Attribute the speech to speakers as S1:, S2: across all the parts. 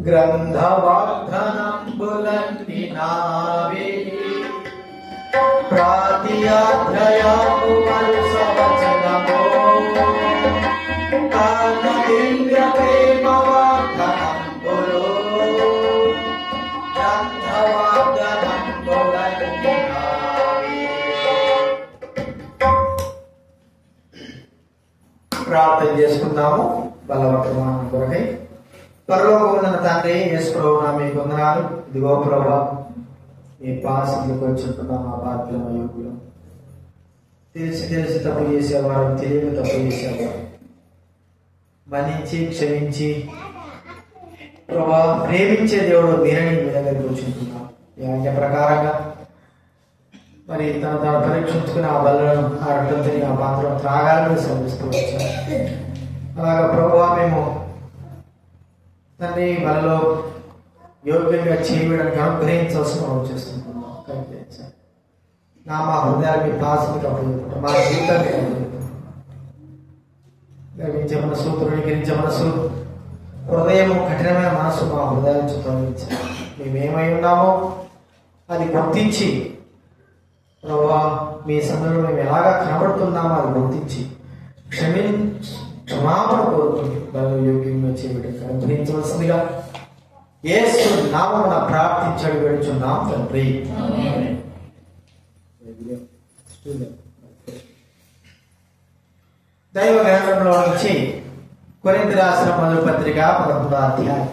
S1: గ్రంథవాగ్దానంబులన్నీ నావే ప్రాతియాధ్యాయము వరుసవచనము కాన దివ్య ప్రేమ వాగ్దానంబులు గ్రంథవాగ్దానంబులన్నీ నావే. ప్రార్థన చేసుకుందాము బలవర్తమానం కొరకై. పరలోకమున్న తండ్రి, యేసు ప్రభువా మీకు వందనాలు. ఇదిగో ప్రభువా, మీ పాసంలోకి వచ్చుంటున్నాం. మా బాధ్యుల యువకులు తెలిసి తప్పు చేసేవారు, తెలియక తప్పు చేసేవారు మన్నించి క్షమించి ప్రభువా ప్రేమించే దేవుడు మీరని మీ దగ్గర కూర్చుంటున్నాం. ఈ ఆజ్ఞ ప్రకారంగా మరి తను పరీక్షించుకుని ఆ బలను ఆ రక్తంతో ఆ పాత్రను త్రాగాలని శ్రమిస్తూ వచ్చారు. అలాగా ప్రభువా మేము తండ్రి మనలో యోగ్యంగా చేయడానికి అనుగ్రహించాల్సిన చేస్తున్నాం. మా హృదయాన్ని పాసకి అప్పుడు మా జీవితాన్ని గర్వించే మనసు, తృణీకరించే మనసు, హృదయం కఠినమైన మనసు మా హృదయాన్ని తొలగించాలి. మేమేమై ఉన్నామో అది గుర్తించి ప్రభువా మీ సమయంలో మేము ఎలాగా కనబడుతున్నామో అది గుర్తించి క్షమాపణ కోరుతుంది వాళ్ళు యోగ్యంగా చేయడానికి అనుగ్రహించవలసిందిగా యేసు నామమున ప్రార్థించడి వేడుచున్నాం తండ్రి. దైవ గ్రంథంలో నుంచి కొరింథీ రాసిన మొదటి పత్రిక 11వ అధ్యాయం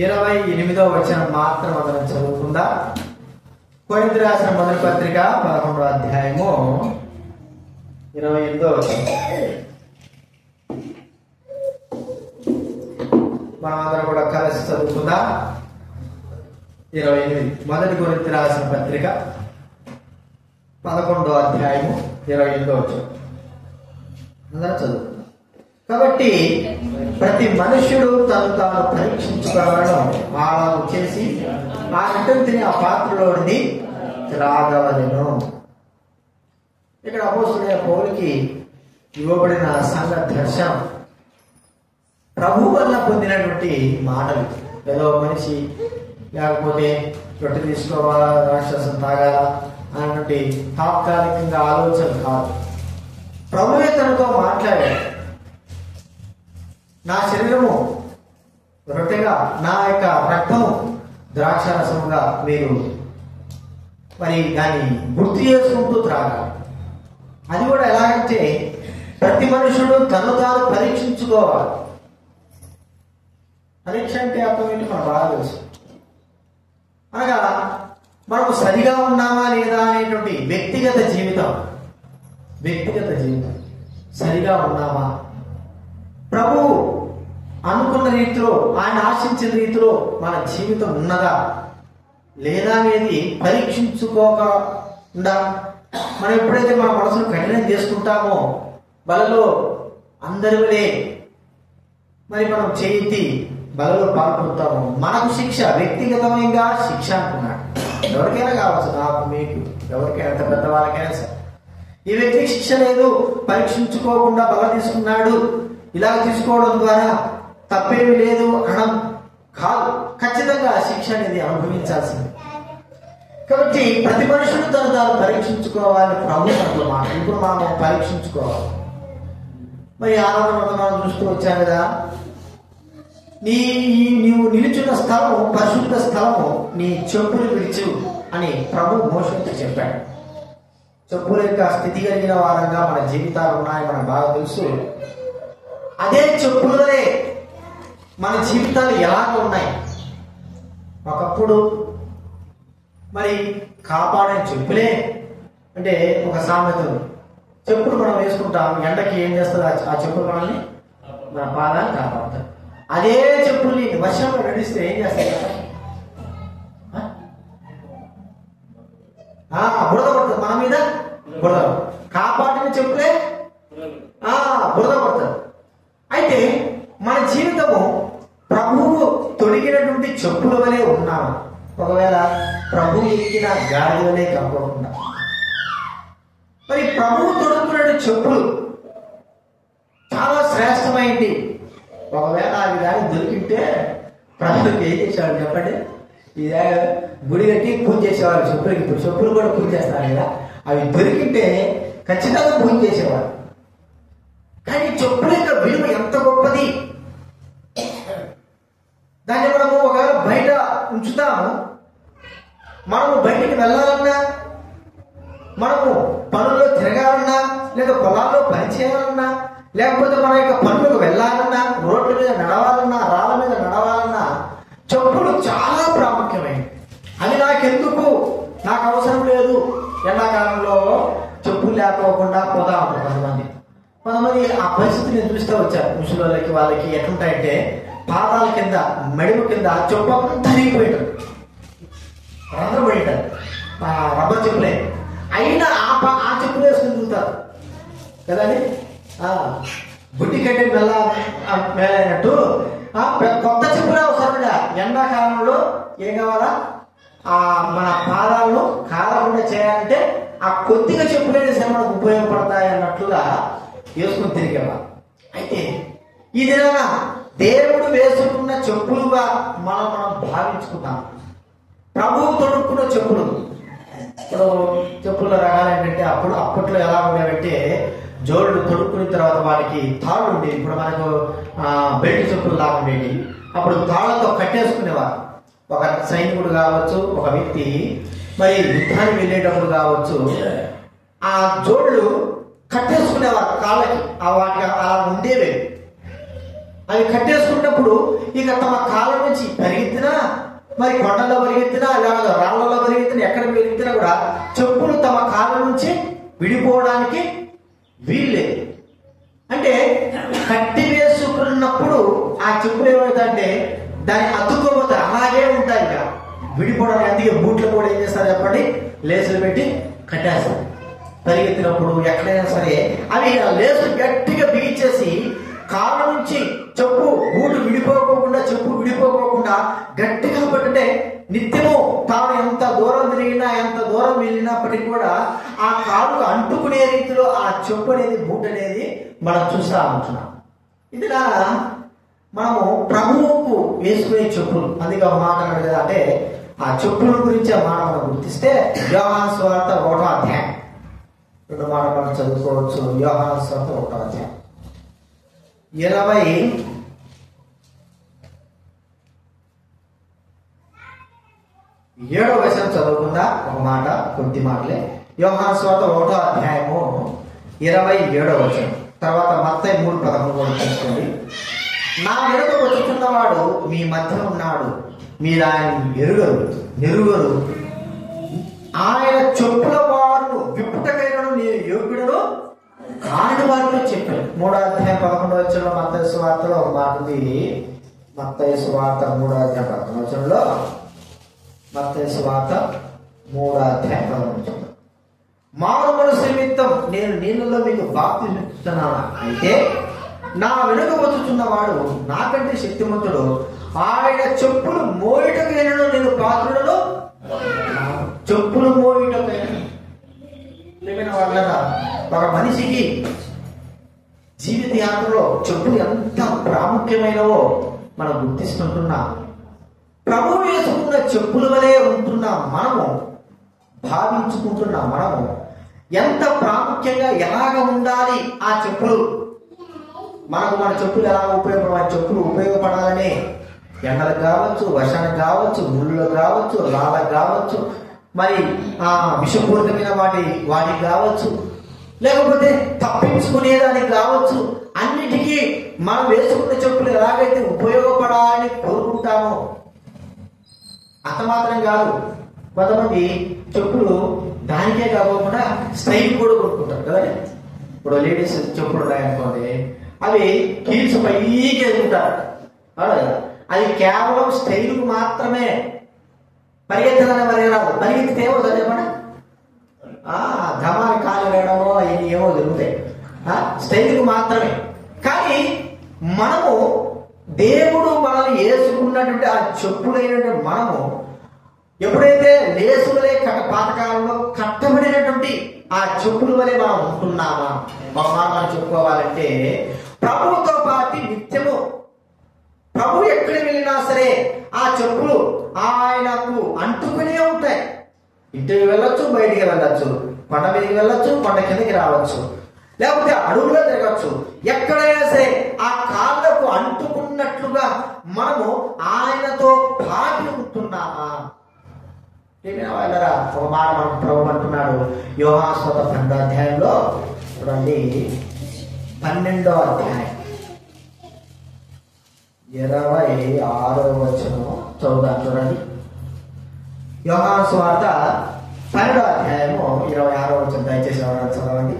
S1: 28వ వచనం మాత్రం మనం చదువుకుందా. కొరింథీ రాసిన మొదటి పత్రిక 11వ అధ్యాయము 28వ వచనం మనమందరం కూడా కలిసి చదువుకుందా. 28 మొదటి కొరింథీ రాసిన పత్రిక 11వ అధ్యాయము 28వ వచనం అందరూ చదువుకుందాం. కాబట్టి ప్రతి మనుష్యుడు తను తాను పరీక్షించుకోవడం ఆలాగు చేసి ఆ రక్తంతిని ఆ పాత్రలోని త్రాగవలెను. ఇక్కడ అపోస్తలుడైన పౌలుకి ఇవ్వబడిన సంఘ దర్శనం ప్రభు వల్ల పొందినటువంటి మాటలు. ఏదో మనిషి లేకపోతే రొట్టె తీసుకోవాలా, రాక్షసం తాగాల అన్నటువంటి తాత్కాలికంగా ఆలోచన కాదు. ప్రభువే తనతో మాట్లాడాడు. నా శరీరము రొట్టెగా, నా యొక్క రక్తము ద్రాక్షారసముగా మీరు మరి దాన్ని గుర్తు చేసుకుంటూ త్రాగాలి. అది కూడా ఎలాగంటే ప్రతి మనుషుడు తను తాను పరీక్షించుకోవాలి. పరీక్ష అంటే అర్థం ఏంటి మనకు బాగా తెలుసు. అనగా మనము సరిగా ఉన్నామా లేదా అనేటువంటి వ్యక్తిగత జీవితం సరిగా ఉన్నామా, ప్రభువు అనుకున్న రీతిలో, ఆయన ఆశించిన రీతిలో మన జీవితం ఉన్నదా లేదా అనేది పరీక్షించుకోకుండా మనం ఎప్పుడైతే మన మనసును కఠినం చేసుకుంటామో బలలో అందరి వలే మరి మనం చేతి బలలో పాల్పొందుతాము. మనకు శిక్ష, వ్యక్తిగతమైన శిక్ష అంటున్నాడు. ఎవరికైనా కావచ్చు, నాకు మీకు ఎవరికైనా, ఎంత పెద్ద వాళ్ళకైనా సరే. ఈ వ్యక్తికి శిక్ష లేదు, పరీక్షించుకోకుండా బల తీసుకున్నాడు, ఇలా తీసుకోవడం ద్వారా తప్పేమి లేదు అనడం కాదు. ఖచ్చితంగా శిక్ష అనేది అనుభవించాల్సింది. కాబట్టి ప్రతి మనుషుడు తను తాను పరీక్షించుకోవాలని ప్రభు అంటున్న మాట. ఇప్పుడు మనం పరీక్షించుకోవాలి. మరి ఆనందం మనం చూస్తూ వచ్చాం కదా, నీవు నిలుచున్న స్థలము పరిశుద్ధ స్థలము, నీ చెప్పులు విడిచు అని ప్రభు మోషేతో చెప్పాడు. చెప్పుల యొక్క స్థితి కలిగిన వారంగా మన జీవితాలు ఉన్నాయి, మనకు బాగా తెలుసు. అదే చెప్పులనే మన జీవితాలు ఎలాగ ఉన్నాయి. ఒకప్పుడు మరి కాపాడే చెప్పులే అంటే ఒక సామెత, చెప్పులు మనం వేసుకుంటాం, ఎండకి ఏం చేస్తుంది ఆ చెప్పులు మనల్ని, మన పాదాన్ని కాపాడుతాం. అదే చెప్పుల్ని వర్షంలో నడిస్తే ఏం చేస్తాయి? బురద పడుతుంది మన మీద, బురద. కాపాడిన చెప్పులే బురద పడుతుంది. అయితే మన జీవితము ప్రభువు తొడిగినటువంటి చెప్పుల వలె ఉన్నాము. ఒకవేళ ప్రభు ఎక్కిన గాడి వలె కాకుండా, మరి ప్రభువు తొడుగుతున్న చెప్పులు చాలా శ్రేష్టమైంది. ఒకవేళ అది కానీ దొరికింటే ప్రభుత్వం ఏం చేసేవాడు చెప్పండి? ఇదే గుడి కట్టి పూజ చేసేవాడు చెప్పులకి. ఇప్పుడు చెప్పులు కూడా పూజ చేస్తారు కదా, అవి దొరికింటే ఖచ్చితంగా పూజ చేసేవాడు. కానీ చెప్పుల యొక్క విలువ ఎంత గొప్పది! దాన్ని మనము ఒకవేళ బయట ఉంచుతాము, మనము బయటికి వెళ్ళాలన్నా, మనము పనుల్లో తిరగాలన్నా, లేదా పొలాల్లో పని చేయాలన్నా, లేకపోతే మన యొక్క పనులకు వెళ్ళాలన్నా, రోడ్ల మీద నడవాలన్నా, రాళ్ళ మీద నడవాలన్నా చెప్పులు చాలా ప్రాముఖ్యమైనవి. అది నాకెందుకు, నాకు అవసరం లేదు. ఎండాకాలంలో చెప్పులు లేకపోకుండా పోతా ఉంటారు కొంతమంది. ఆ పరిస్థితిని చూస్తూ వచ్చారు. ముసలి వాళ్ళకి ఎట్లుంటాయంటే పాదాల కింద, మెడమ కింద చెప్పు అంతా తరిగిపోయింటారు, రంధ్రపడింటారు, రబ్బర్ చెప్పులే అయినా ఆ చెప్పులు వేసుకుని తిరుగుతారు కదండి. బుడ్డి కంటే మేలైనట్టు కొత్త చెప్పులే అవసరంగా. ఎండాకాలంలో ఏం కావాలా, మన పాదాలను కాలకుండా చేయాలంటే ఆ కొద్దిగా చెప్పులైన మనకు ఉపయోగపడతాయి అన్నట్లుగా వేసుకుని తిరిగేవారు. అయితే ఈ దినాన దేవుడు వేసుకున్న చెప్పులుగా మనం భావించుకుంటాం. ప్రభువు తొడుక్కున్న చెప్పులు. ఇప్పుడు చెప్పుల రకాలు ఏంటంటే అప్పట్లో ఎలా ఉండేవంటే జోళ్ళు తొడుక్కున్న తర్వాత వాటికి తాళ్ళు ఉండేవి. ఇప్పుడు మనకు బెల్ట్ చెప్పులు లాగా ఉండేవి. అప్పుడు తాళ్లతో కట్టేసుకునేవారు. ఒక సైనికుడు కావచ్చు, ఒక వ్యక్తి మరి యుద్ధానికి వెళ్ళేటప్పుడు కావచ్చు, ఆ జోళ్ళు కట్టేసుకునేవారు కాళ్ళకి. వాటికి అలా ఉండేవి. అవి కట్టేసుకున్నప్పుడు ఇక తమ కాళ్ళ నుంచి పరిగెత్తినా, మరి కొండల్లో పరిగెత్తినా, లేదా రాళ్లలో పరిగెత్తినా, ఎక్కడ పరిగెత్తినా కూడా చెప్పులు తమ కాళ్ళ నుంచి విడిపోవడానికి వీల్లేదు. అంటే కట్టి వేసుకున్నప్పుడు ఆ చెప్పులు ఏమవుతాయంటే దాన్ని అతుక్కోపోతాయి, అలాగే ఉంటాయి. ఇక విడిపోవడానికి. అందుకే బూట్లు కూడా ఏం చేస్తారు చెప్పండి, లేసులు పెట్టి కట్టేస్తారు. పరిగెత్తినప్పుడు ఎక్కడైనా సరే అవి లేసులు గట్టిగా బిగించేసి కాళ్ళ నుంచి చెప్పు బూటు విడిపోకుండా, చెప్పు విడిపోకుండా గట్టిగా పట్టుంటే నిత్యము తాను ఎంత దూరం తిరిగినా, ఎంత దూరం వెళ్ళినప్పటికీ కూడా ఆ కాలుకు అంటుకునే రీతిలో ఆ చెప్పు అనేది, బూట్ అనేది మనం చూస్తా ఉంటున్నాం. ఇది మనము ప్రభువుకు వేసుకునే చెప్పులు. అందుకే ఒక మాట అన్నాడు కదా, అంటే ఆ చెప్పుల గురించి ఆ మాట మనం గుర్తిస్తే యోహాను సువార్త 1వ అధ్యాయం 2 మాట మనం చదువుకోవచ్చు. యోహాను సువార్త 1వ అధ్యాయం 27వ వచనం చదువుకుందా. ఒక మాట, కొద్ది మాటలే. యోహాను సువార్త 1వ అధ్యాయము 27వ వచనం. తర్వాత మత్తయి 3:13 కూడా తీసుకోండి. నా వెనుక వచ్చుతున్నవాడు మీ మధ్య ఉన్నాడు, మీరు ఆయన నెరుగరు. ఆయన చెప్పుల వారు విప్పుటకైనను నేను యోగ్యుడను కాని వారితో చెప్పాను. 3వ అధ్యాయం 11వ వచనంలో మత్తయి సువార్తలో ఒక మాట ఉంది. మత్తయి సువార్త 3వ అధ్యాయం 11వ వచనంలో, మత్తయి సువార్త 3వ అధ్యాయం 11వ వచనం, మారు మనసు నిమిత్తం నేను నీళ్ళలో మీకు బాప్తిసం ఇస్తున్నాను, అయితే నా వెనుక వచ్చుచున్నవాడు నాకంటే శక్తిమంతుడు, ఆయన చెప్పులు మోయుటకైనను నేను పాత్రుడను. చెప్పులు మోయుటకైనా వాళ్ళ ఒక మనిషికి జీవిత యాత్రలో చెప్పులు ఎంత ప్రాముఖ్యమైనవో మనం గుర్తిస్తుంటున్నాం. ప్రభువు వేసుకున్న చెప్పుల వలె ఉంటున్న మనము, భావించుకుంటున్న మనము ఎంత ప్రాముఖ్యంగా ఎలాగ ఉండాలి ఆ చెప్పులు. మనకు మన చెప్పులు ఎలా ఉపయోగపడాలి? చెప్పులు ఉపయోగపడాలని ఎండలకు కావచ్చు, వర్షానికి కావచ్చు, ముళ్ళకు కావచ్చు, రాళ్ళకు కావచ్చు, మరి విషపూరితమైన వాటికి కావచ్చు, లేకపోతే తప్పించుకునేదానికి కావచ్చు. అన్నిటికీ మనం వేసుకున్న చెప్పులు ఎలాగైతే ఉపయోగపడాలని కోరుకుంటామో అంత మాత్రం కాదు. కొంతమంది చెప్పులు దానికే కాకుండా స్టైల్ కూడా కొనుక్కుంటారు కదా. ఇప్పుడు లేడీస్ చెప్పులు ఉన్నాయనుకోండి, అవి హీల్స్ పైకి వేసుకుంటారు. అది కేవలం స్టైల్కు మాత్రమే. పరిగెత్తగానే పరిగెరాదు. పరిగెత్తితే ఏమో చెప్పండి, ధమాని కాలు వేయడమో అవన్నీ ఏమో జరుగుతాయి. స్టైల్కు మాత్రమే. కానీ మనము దేవుడు మనల్ని వేసుకున్నటువంటి ఆ చెప్పులైనటువంటి మనము ఎప్పుడైతే లేసులే పాతకాలంలో కట్టబడినటువంటి ఆ చెప్పుల వలె మనం ఉంటున్నామా? మనం చెప్పుకోవాలంటే ప్రభువుతో ఆయనకు అంటుకునే ఉంటాయి. ఇంటికి వెళ్ళొచ్చు, బయటికి వెళ్ళొచ్చు, కొండ మీదకి వెళ్ళొచ్చు, కొండ కిందకి రావచ్చు, లేకపోతే అడవుల్లో తిరగచ్చు. ఎక్కడైనా సరే ఆ కాళ్ళకు అంటుకున్నట్లుగా మనము ఆయనతో పాటి ఉంటున్నామా? ఒక మాట మనం ప్రభు అంటున్నాడు యోహాను సువార్త 12వ అధ్యాయంలో చూడండి, 12వ అధ్యాయం 26వ వచనం చదువుతాను చూడండి. యోహాను సువార్త 12వ అధ్యాయము 26వ వచనం దయచేసి ఎవరైనా చదవండి.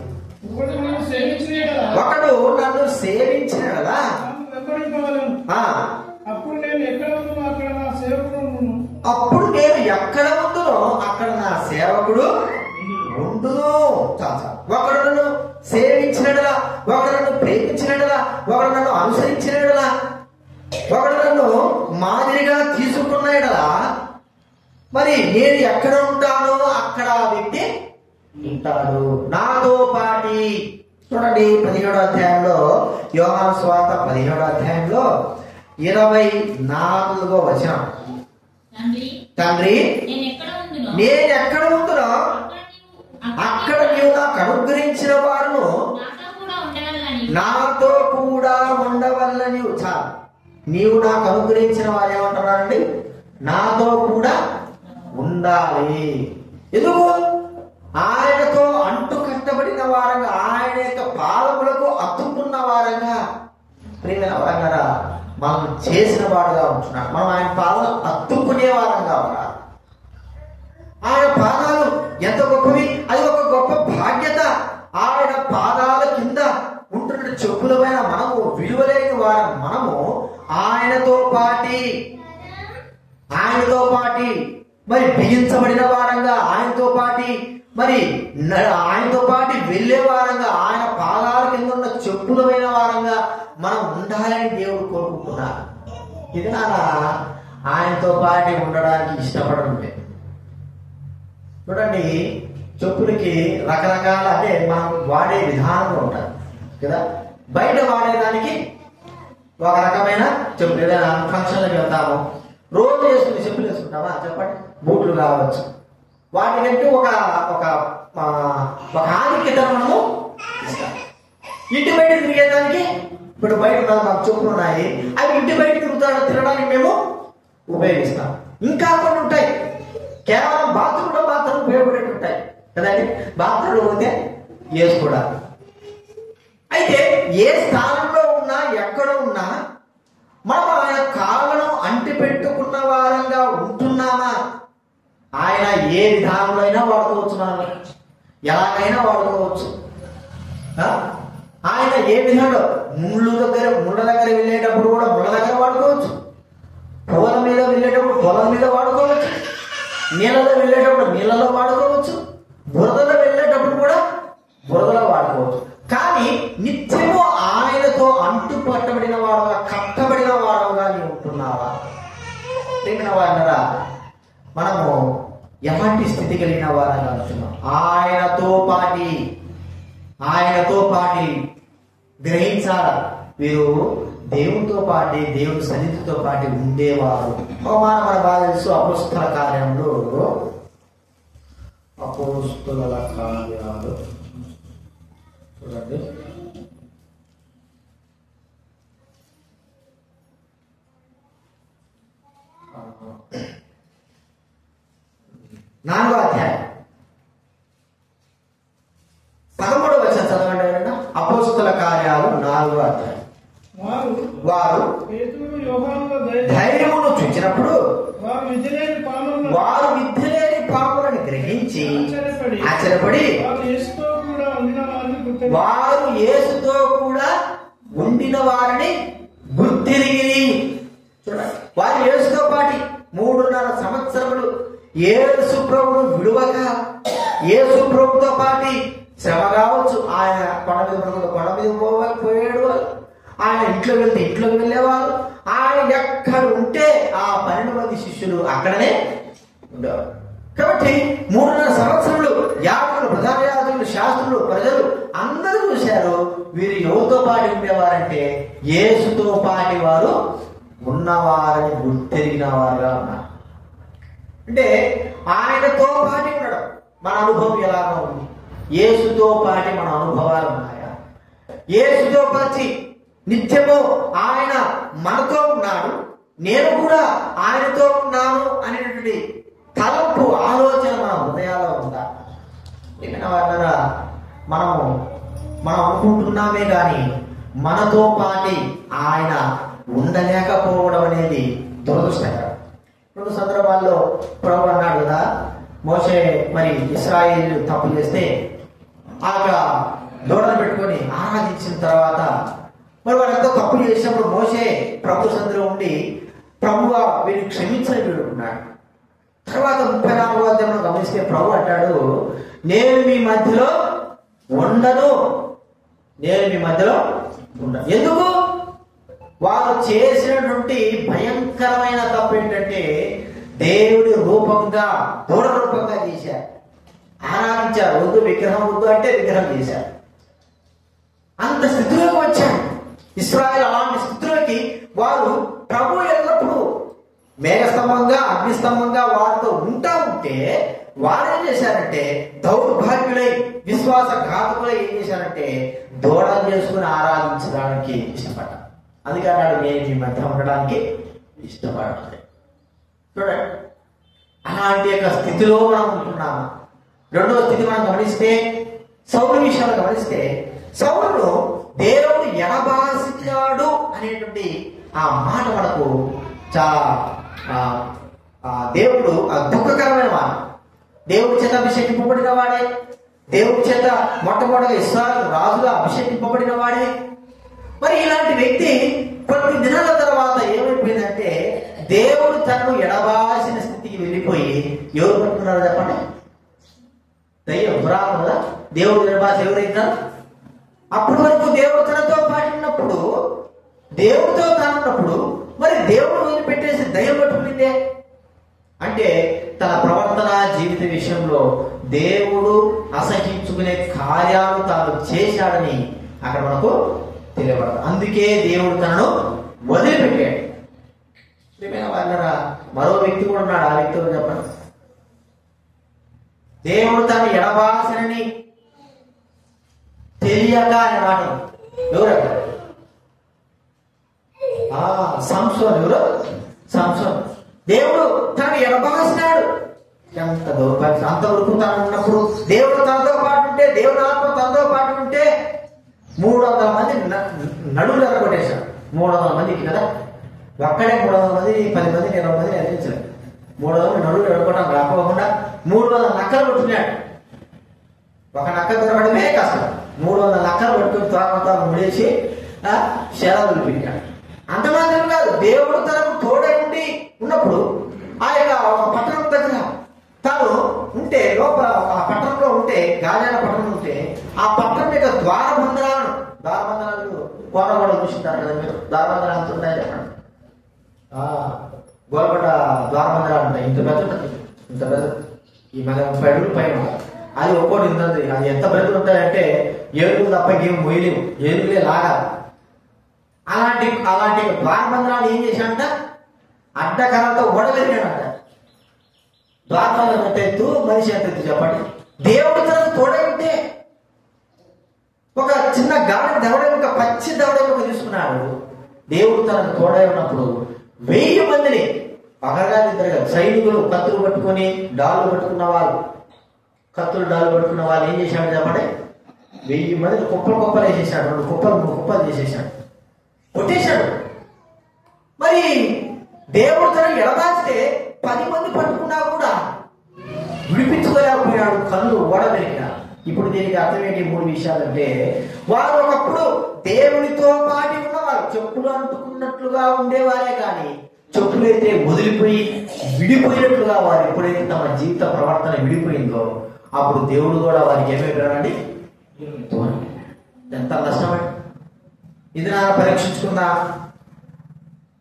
S1: ఒకడు నన్ను సేవించినలా అప్పుడు నేను ఎక్కడ ఉందునో అక్కడ నా సేవకుడు ఉండును. ఒకడు నన్ను సేవించినడలా, ఒకడు నన్ను ప్రేమించినడలా, ఒకడు నన్ను అనుసరించినడలా, ఒకడు నన్ను మాదిరిగా తీసుకున్నాడలా, మరి నేను ఎక్కడ ఉంటానో అక్కడ ఆ వ్యక్తి ఉంటాడు నాతో పాటి. చూడండి 17వ అధ్యాయంలో యోహాను సువార్త 17వ అధ్యాయంలో 24వ వచనం. తండ్రి నేను ఎక్కడ ఉందునో అక్కడ నీవు నాకు అనుగ్రహించిన వారును నాతో కూడా ఉండవల్లని. చాలు, నీవు నాకు అనుగ్రహించిన వారు ఏమంటున్నారండి? నాతో కూడా ఉండాలి. ఎందుకు? ఆయనతో అంటు కట్టబడిన వారంగా, ఆయన యొక్క పాదములకు అతుక్కున్న వారంగా, ప్రియమైన వారంగా మనం చేసిన వాడుగా ఉంటున్నాడు. మనం ఆయన పాదాలు అత్తుకునే వారంగా ఉన్నారు. ఆయన పాదాలు ఎంత గొప్పవి! అది ఒక గొప్ప బాధ్యత. ఆయన పాదాల కింద ఉంటున్న చెప్పులమైన మనము విలువలేని వారం. మనము ఆయనతో పాటి మరి బిగించబడిన వారంగా, ఆయనతో పాటి వెళ్ళే వారంగా, ఆయన పాదాల కింద ఉన్న చెప్పులమైన వారంగా మనం ఉండాలని దేవుడు కోరుకుంటున్నారు. ఇది నాన్న ఆయనతో పాటి ఉండడానికి ఇష్టపడుతుంటే చూడండి, చెప్పులకి రకరకాల అంటే మనం వాడే విధానంలో ఉంటారు కదా. బయట వాడేదానికి ఒక రకమైన చెప్పులు, ఏదైనా ఫంక్షన్లకు వెళ్తాము, రోజు వేసుకుని చెప్పులు వేసుకుంటామా చెప్పండి, బూట్లు కావచ్చు. వాటికంటే ఒక ఒక ఒక ఆధిక్యత మనము ఇస్తాం. ఇంటి బయట తిరిగేదానికి ఇప్పుడు బయట మాకు చెప్పులు ఉన్నాయి, అవి ఇంటి బయట తిరగడానికి మేము ఉపయోగిస్తాం. ఇంకా కొన్ని ఉంటాయి కేవలం బాత్రూంలో మాత్రం ఉపయోగపడేవి ఉంటాయి కదండి. బాత్రూంలో పోతే వేసుకోవడానికి. అయితే ఏ స్థానంలో ఉన్నా, ఎక్కడ ఉన్నా మనం ఆయన కాళ్ళను అంటి పెట్టుకున్న వారంగా ఉంటున్నామా? ఆయన ఏ విధానంలో అయినా వాడుకోవచ్చు, మనం ఎలాగైనా వాడుకోవచ్చు. ఆయన ఏ విధంగా ముళ్ళ దగ్గర వెళ్ళేటప్పుడు కూడా ముళ్ళ దగ్గర వాడుకోవచ్చు, పొలం మీద వెళ్ళేటప్పుడు పొలం మీద వాడుకోవచ్చు, నీళ్ళలో వెళ్ళేటప్పుడు నీళ్ళలో వాడుకోవచ్చు, బురదలో వెళ్ళేటప్పుడు కూడా బురదలో వాడుకోవచ్చు. కానీ నిత్యము ఆయనతో అంటు పట్టబడిన వాడుగా, కట్టబడిన వాడుగా నీవు ఉంటున్నావా? తెలిసిన వారినరా మనము ఎలాంటి స్థితి కలిగిన వారని అంటున్నాం? ఆయనతో పాటి గ్రహించాల. వీరు దేవునితో పాటి, దేవుని సన్నిధితో పాటి ఉండేవారు. మన బాగా తెలుసు అపోస్తల కార్యంలో, అపోస్తల కార్యాలు చూడండి, 4వ అధ్యాయం 13వ వచనం చదవండి. అపోస్తల కార్యాలు 4వ అధ్యాయం. వారు ధైర్యమును చూచినప్పుడు వారు విద్యలేని పాములను గ్రహించి ఆశ్చర్యపడి వారు యేసుతో కూడా ఉండిన వారిని గుర్తిరిగి. చూడండి, వారు యేసుతో పాటి 3.5 సంవత్సరములు యేసు ప్రభువును విడువక, యేసు ప్రభుతో పాటి శ్రమ కావచ్చు, ఆయన కొండ మీద పోయాడు, ఆయన ఇంట్లోకి వెళ్తే ఇంట్లోకి వెళ్ళేవారు, ఆయన ఎక్కడ ఉంటే ఆ 12 మంది శిష్యులు అక్కడనే ఉండేవారు. కాబట్టి 3.5 సంవత్సరములు యాజకులు, ప్రధాన యాజకులు, శాస్త్రులు, ప్రజలు అందరూ చూశారు. వీరు ఎవరితో పాటు ఉండేవారంటే యేసుతో పాటి వారు ఉన్నవారని గుర్తెరిగిన వారుగా ఉన్నారు. అంటే ఆయనతో పాటి ఉండడం. మన అనుభవం ఎలాగా ఉంది? యేసుతో పాటి మన అనుభవాలు ఉన్నాయా? యేసుతో పాటి నిత్యము ఆయన మనతో ఉన్నాడు, నేను కూడా ఆయనతో ఉన్నాను అనేటువంటి తలంపు, ఆలోచన మన హృదయాల్లో ఉందా? మనం అనుకుంటున్నామే కానీ మనతో పాటి ఆయన ఉండలేకపోవడం అనేది దురదృష్టకరం. రెండు సందర్భాల్లో ప్రభు అన్నాడు కదా, మోషే మరి ఇశ్రాయేలు తప్పు చేస్తే ఆ దూడను పెట్టుకొని ఆరాధించిన తర్వాత మరి వాళ్ళంతా తప్పు చేసినప్పుడు మోషే ప్రభు సందులో ఉండి ప్రభువా వీరిని క్షమించని వేడుకున్నాడు. తర్వాత 34వ అధ్యాయంలో గమనిస్తే ప్రభు అంటాడు, నేను మీ మధ్యలో ఉండను, నేను మీ మధ్యలో ఉండను. ఎందుకు? వారు చేసినటువంటి భయంకరమైన తప్పు ఏంటంటే దేవుడి రూపంగా, దూడ రూపంగా చేశారు, ఆరాధించారు. వద్దు విగ్రహం వద్దు అంటే విగ్రహం చేశారు. అంత స్థితిలోకి వచ్చాడు ఇశ్రాయేలు. అలాంటి స్థితిలోకి వారు ప్రభు ఎల్లప్పుడూ మేఘస్తంభంగా అగ్నిస్తంభంగా వారితో ఉంటా ఉంటే వారేం చేశారంటే దౌర్భాగ్యులై విశ్వాసఘాతకులై ఏం చేశారంటే దూడం చేసుకుని ఆరాధించడానికి ఇష్టపడ్డారు. అందుకే అన్నాడు, నేను మీ మధ్య ఉండడానికి ఇష్టపడలేదు. చూడండి, అలాంటి యొక్క స్థితిలో మనం ఉంటున్నాము. రెండవ స్థితి మనం గమనిస్తే, సౌలు విషయాలు గమనిస్తే, సౌలును దేవుడు ఎడబాసినాడు అనేటువంటి ఆ మాట మనకు దేవుడు దుఃఖకరమైన మాట. దేవుడి చేత అభిషేకింపబడిన వాడే, దేవుడి చేత మొట్టమొదటిగా ఇశ్రాయేలు రాజుగా అభిషేకింపబడిన వాడే. మరి ఇలాంటి వ్యక్తి కొన్ని దినాల తర్వాత ఏమైపోయిందంటే దేవుడు తనను ఎడబాసిన స్థితికి వెళ్ళిపోయి ఎవరు పట్టుకున్నారో చెప్పండి? దయ్యం, పురాణం కదా. దేవుడు ఎడబాసి ఎవరైతున్నారు? అప్పటి వరకు దేవుడు తనతో పాటినప్పుడు, దేవుడితో తానున్నప్పుడు మరి దేవుడు వదిలిపెట్టేసి దయ్యం పట్టుకునిందే అంటే తన ప్రవర్తన జీవిత విషయంలో దేవుడు అసహించుకునే కార్యాలు తాను చేశాడని అక్కడ మనకు తెలియబడదు. అందుకే దేవుడు తనను వదిలిపెట్టాడు. వాళ్ళరా మరో వ్యక్తి కూడా ఉన్నాడు. ఆ వ్యక్తి చెప్పండి. దేవుడు తను ఎడబాసనని తెలియక అనే మాట ఎవరు? సంసోన్. ఎవరు? సంసోన్. దేవుడు తను ఎడబాసినాడు. ఎంత దౌర్భాగ్యం! అంతవరకు తను ఉన్నప్పుడు దేవుడు తనతో పాటు ఉంటే, దేవుడు ఆత్మ తనతో పాటు ఉంటే 300 మంది నడువులు ఎరగొట్టేశాడు. 300 మందికి కదా, ఒక్కడే 300 మంది, 10 మంది, 20 మందిని ఎదిరించలేదు. 300 నడువులు ఎరగొట్టడం రాకపోకుండా 300 నక్కలు కొట్టుకున్నాడు. ఒక నక్క దొరకడమే కష్టం. 300 నక్కలు పట్టుకుని త్వరగా ముడేసి శరాలు పెట్టాడు. అంత మాత్రం కాదు, దేవుడు తనకు తోడై ఉండి ఉన్నప్పుడు ఆ యొక్క పట్టణం దగ్గర తాను ఉంటే, లోపల ఆ పట్టణంలో ఉంటే, గాజాల పట్టణం ఉంటే, ఆ పట్టణం యొక్క ద్వారబంధనాలు కోనగోడ చూసింటారు కదా మీరు. ద్వారబంధనాలు ఎంత ఉంటాయి చెప్పండి? గోల్కొండ ద్వారబంధనాలు ఉంటాయి. ఇంత పెద్ద ఉంటుంది, ఇంత పెద్ద, ఈ మన 30 అడుగులు పైన. అది ఒక్కోటి ఉంటుంది. అది ఎంత పెద్దలు ఉంటాయంటే ఏనుగులు తప్ప ఏమి మొయ్యలేవు, ఏనుగులే లాగాలి. అలాంటి ద్వారబంధనాలు ఏం చేశాడంట? అడ్డకరంతో ఓడగలిగాడంట. ద్వారబంధనం ఎంత ఎత్తు, మనిషి ఎంత ఎత్తు చెప్పండి? దేవుడు తనకు తోడై ఉంటే ఒక చిన్న గాడి దవడ, పచ్చి దవడ తీసుకున్నాడు. దేవుడు తనకు తోడై ఉన్నప్పుడు 1000 మందిని పగగా ఇద్దరుగా సైనికులు కత్తులు పట్టుకొని, డాలు పట్టుకున్న వాళ్ళు, కత్తులు డాలు పట్టుకున్న వాళ్ళు ఏం చేశాడు చెప్పండి? 1000 మందిని కుప్పలు వేసేసాడు. 2 కుప్పలు 3 కుప్పలు చేసేసాడు, కొట్టేశాడు. మరి దేవుడు తనను ఎడబాస్తే 10 మంది పట్టుకున్నా కూడా విడిపించుకోలేకపోయాడు. కళ్ళు ఓడబెరిగినా. ఇప్పుడు దీనికి అర్థం ఏంటి? 3 విషయాలంటే, వారు ఒకప్పుడు దేవుడితో పాటి ఉన్నవారు, చెప్పులు అంటుకున్నట్లుగా ఉండేవారే కానీ చెప్పులు అయితే వదిలిపోయి విడిపోయినట్లుగా వారు ఎప్పుడైతే తమ జీవిత ప్రవర్తన విడిపోయిందో అప్పుడు దేవుడు కూడా వారికి ఏమైపోయాడండి? ఎంత నష్టమండి! ఇది నా పరీక్షించుకున్నా.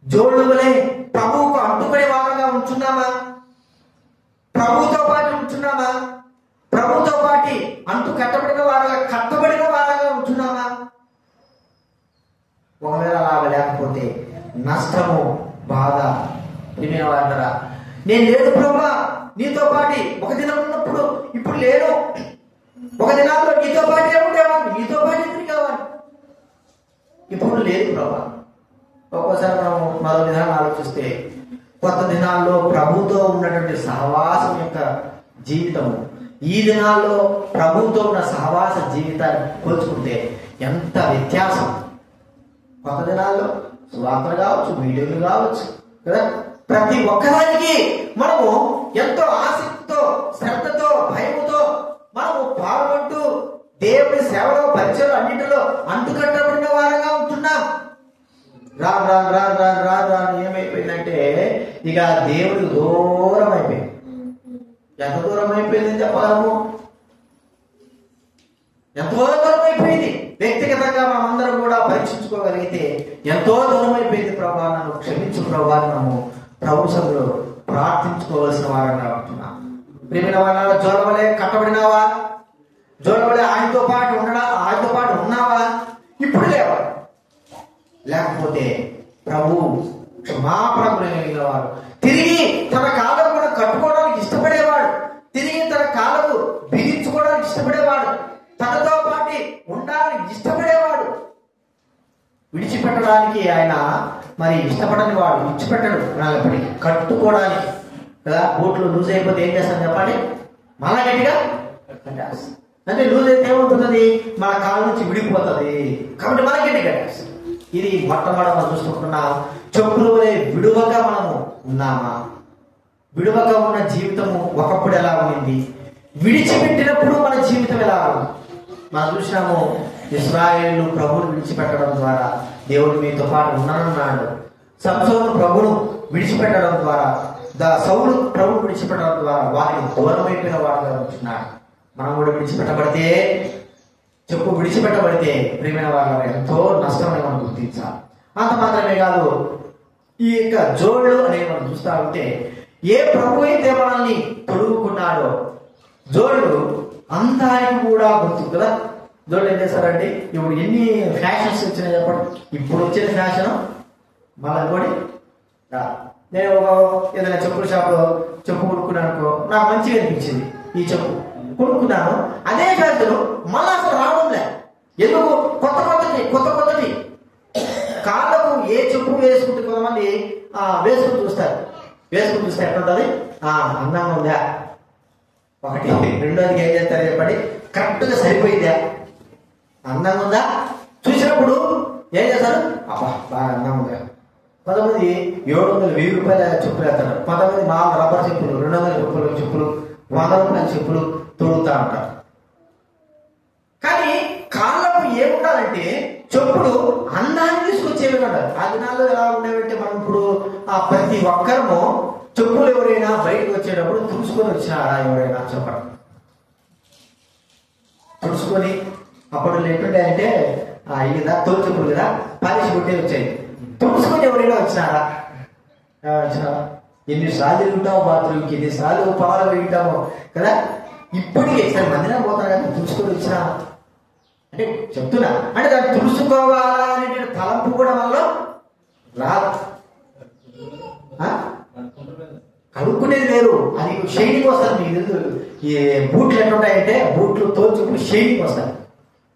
S1: జోళ్ళులే ప్రభువుకు అంటుకునే వారంగా ఉంటున్నామా? ప్రభుతో పాటు ఉంటున్నామా? ప్రభుతో పాటి అంటు కట్టబడిన వారుగా, కట్టబడిన వారంగా ఉంటున్నామా? ఒకవేళ అలాగా లేకపోతే నష్టము, బాధ. వారంటారా, నేను లేదు ప్రభా, నీతో పాటు ఒక దినం ఉన్నప్పుడు ఇప్పుడు లేను, ఒక దినాల్లో నీతో పాటే ఉండేవాడిని, నీతో పాటు ఎదురు కావాలి, ఇప్పుడు లేదు ప్రభా. ఒక్కోసారి మనం మరో విధానం ఆలోచిస్తే కొత్త దినాల్లో ప్రభుతో ఉన్నటువంటి సహవాసం యొక్క జీవితము ఈ దినాల్లో ప్రభుతో ఉన్న సహవాస జీవితాన్ని పోల్చుకుంటే ఎంత వ్యత్యాసం. కొత్త దినాల్లో సువార్తలు కావచ్చు, వీడియోలు కావచ్చు కదా, ప్రతి ఒక్కదానికి మనము ఎంతో ఆసక్తితో, శ్రద్ధతో, భయముతో మనము పాల్గొంటూ దేవుని సేవలో, పరిచయం అన్నింటిలో అంటుకట్టబడిన వారంగా ఉంటున్నాం. రాను రాను రాను రాను రాను రాను ఏమైపోయిందంటే ఇక దేవుడికి దూరం అయిపోయింది. ఎంత దూరం అయిపోయిందని చెప్పగలము? ఎంతో దూరం అయిపోయింది. వ్యక్తిగతంగా మనమందరం కూడా పరీక్షించుకోగలిగితే ఎంతో దూరం అయిపోయింది. ప్రభా నన్ను క్షమించు ప్రభా, మనము ప్రభు సభలో ప్రార్థించుకోవాల్సిన వారంగా ఉంటున్నాం. ప్రియమైన వాళ్ళ జోలవలే కట్టబడినావా? జోలవలే ఆయనతో పాటు ఆయనతో పాటు ఉన్నావా? ఇప్పుడు లేవా? లేకపోతే ప్రభు క్షమాపణ కలిగిన వాడు, తిరిగి తన కాళ్ళకు కూడా కట్టుకోవడానికి ఇష్టపడేవాడు, తిరిగి తన కాళ్ళకు బిగించుకోవడానికి ఇష్టపడేవాడు, తనతో పాటు ఉండడానికి ఇష్టపడేవాడు. విడిచిపెట్టడానికి ఆయన మరి ఇష్టపడని వాడు, విడిచిపెట్టడు. నాలుగప్పటికి కట్టుకోవడానికి కదా, బూట్లు లూజ్ అయిపోతే ఏం చేస్తాను చెప్పండి? మళ్ళా గట్టిగా అంటే లూజ్ అయితే ఏమవుతుంది? మన కాళ్ళ నుంచి విడిపోతుంది. కాబట్టి మన గట్టిగా ఇది మొట్టమొదటి మనం చూసుకుంటున్నాం. చెప్పులు వలె విడువగా మనము ఉన్నామా? విడువగా ఉన్న జీవితము ఒకప్పుడు ఎలా ఉంది, విడిచిపెట్టినప్పుడు మన జీవితం ఎలా ఉంది? మనం చూసినాము, ఇశ్రాయేలు ప్రభువును విడిచిపెట్టడం ద్వారా దేవుడు మీతో పాటు ఉన్నానన్నాడు. సంసోను ప్రభువును విడిచిపెట్టడం ద్వారా, సౌలు ప్రభువును విడిచిపెట్టడం ద్వారా వారికి దూరమైపోయిన వాడుగా ఉంటున్నాడు. మనం కూడా విడిచిపెట్టబడితే, చెప్పు విడిచిపెట్టబడితే ప్రియమైన వాళ్ళ ఎంతో నష్టమని మనం గుర్తించాలి. అంత మాత్రమే కాదు, ఈ యొక్క జోళ్ళు అనేవి మనం చూస్తా ఉంటే ఏ ప్రభు అయితే మనల్ని తొడుగుకున్నాడో జోళ్ళు అంతానికి కూడా గుర్తు కదా. జోళ్ళు ఏం చేస్తారండి? ఇప్పుడు ఎన్ని ఫ్యాషన్స్ వచ్చినాయి చెప్పండి. ఇప్పుడు వచ్చిన ఫ్యాషన్ మళ్ళీ కూడా నేను ఏదైనా చెప్పుల షాప్లో చెప్పు కొనుక్కున్నాను అనుకో, నాకు మంచిగా అనిపించింది ఈ చెప్పు కొనుక్కున్నాను, అదే ఫ్యాషన్ మళ్ళీ అసలు రావడం లేదు. ఎందుకు? కొత్త కొత్తటి కాళ్ళకు ఏ చెప్పు వేసుకుంటే కొంతమంది వేసుకుని చూస్తారు. వేసుకుని చూస్తే ఎట్లుంటుంది? అందంగా ఉందా ఒకటి, రెండోదికి ఏం చేస్తారు చెప్పండి? కరెక్ట్గా సరిపోయిందా, అందంగా ఉందా? చూసినప్పుడు ఏం చేస్తారు? అబ్బా బాగా అందంగా ఉందా. కొంతమంది 700-1000 రూపాయల చెప్పులు వేస్తారు. కొంతమంది మామూలు రబ్బర్ చెప్పులు, 200 చెప్పులు, 100 రూపాయల చెప్పులు తొడుగుతా ఉంటారు. కానీ కాళ్ళకు ఏముండాలంటే చెప్పులు అందాన్ని తీసుకొచ్చేవి ఉండాలి. ఆ దినాల్లో ఎలా ఉండేవంటే, మనం ఇప్పుడు ప్రతి ఒక్కరము చెప్పులు ఎవరైనా బయటకు వచ్చేటప్పుడు తుడుచుకొని వచ్చినారా? ఎవరైనా చెప్పండి. తుడుచుకొని అప్పుడు లేకుంటే అంటే ఇది తోలు చెప్పులు కదా, పాలిష్ కొట్టే వచ్చాయి. తుడుచుకొని ఎవరైనా వచ్చినారా? ఎన్నిసార్లు తిరుగుతామో బాత్రూమ్కి, ఎన్నిసార్లు పొలాలు వెళ్తామో కదా. ఇప్పటికే సరే మందిరం పోతాను కానీ తుడుచుకొని వచ్చినా అంటే చెప్తున్నా, అంటే దాన్ని తుడుచుకోవాలనే తలంపు కూడా మనలో రాదు. కడుక్కునేది వేరు, అది షైనింగ్ వస్తుంది. మీకు తెలుసు ఈ బూట్లు ఎట్లుంటాయంటే, బూట్లు తోచుకుని షైనింగ్ వస్తాయి.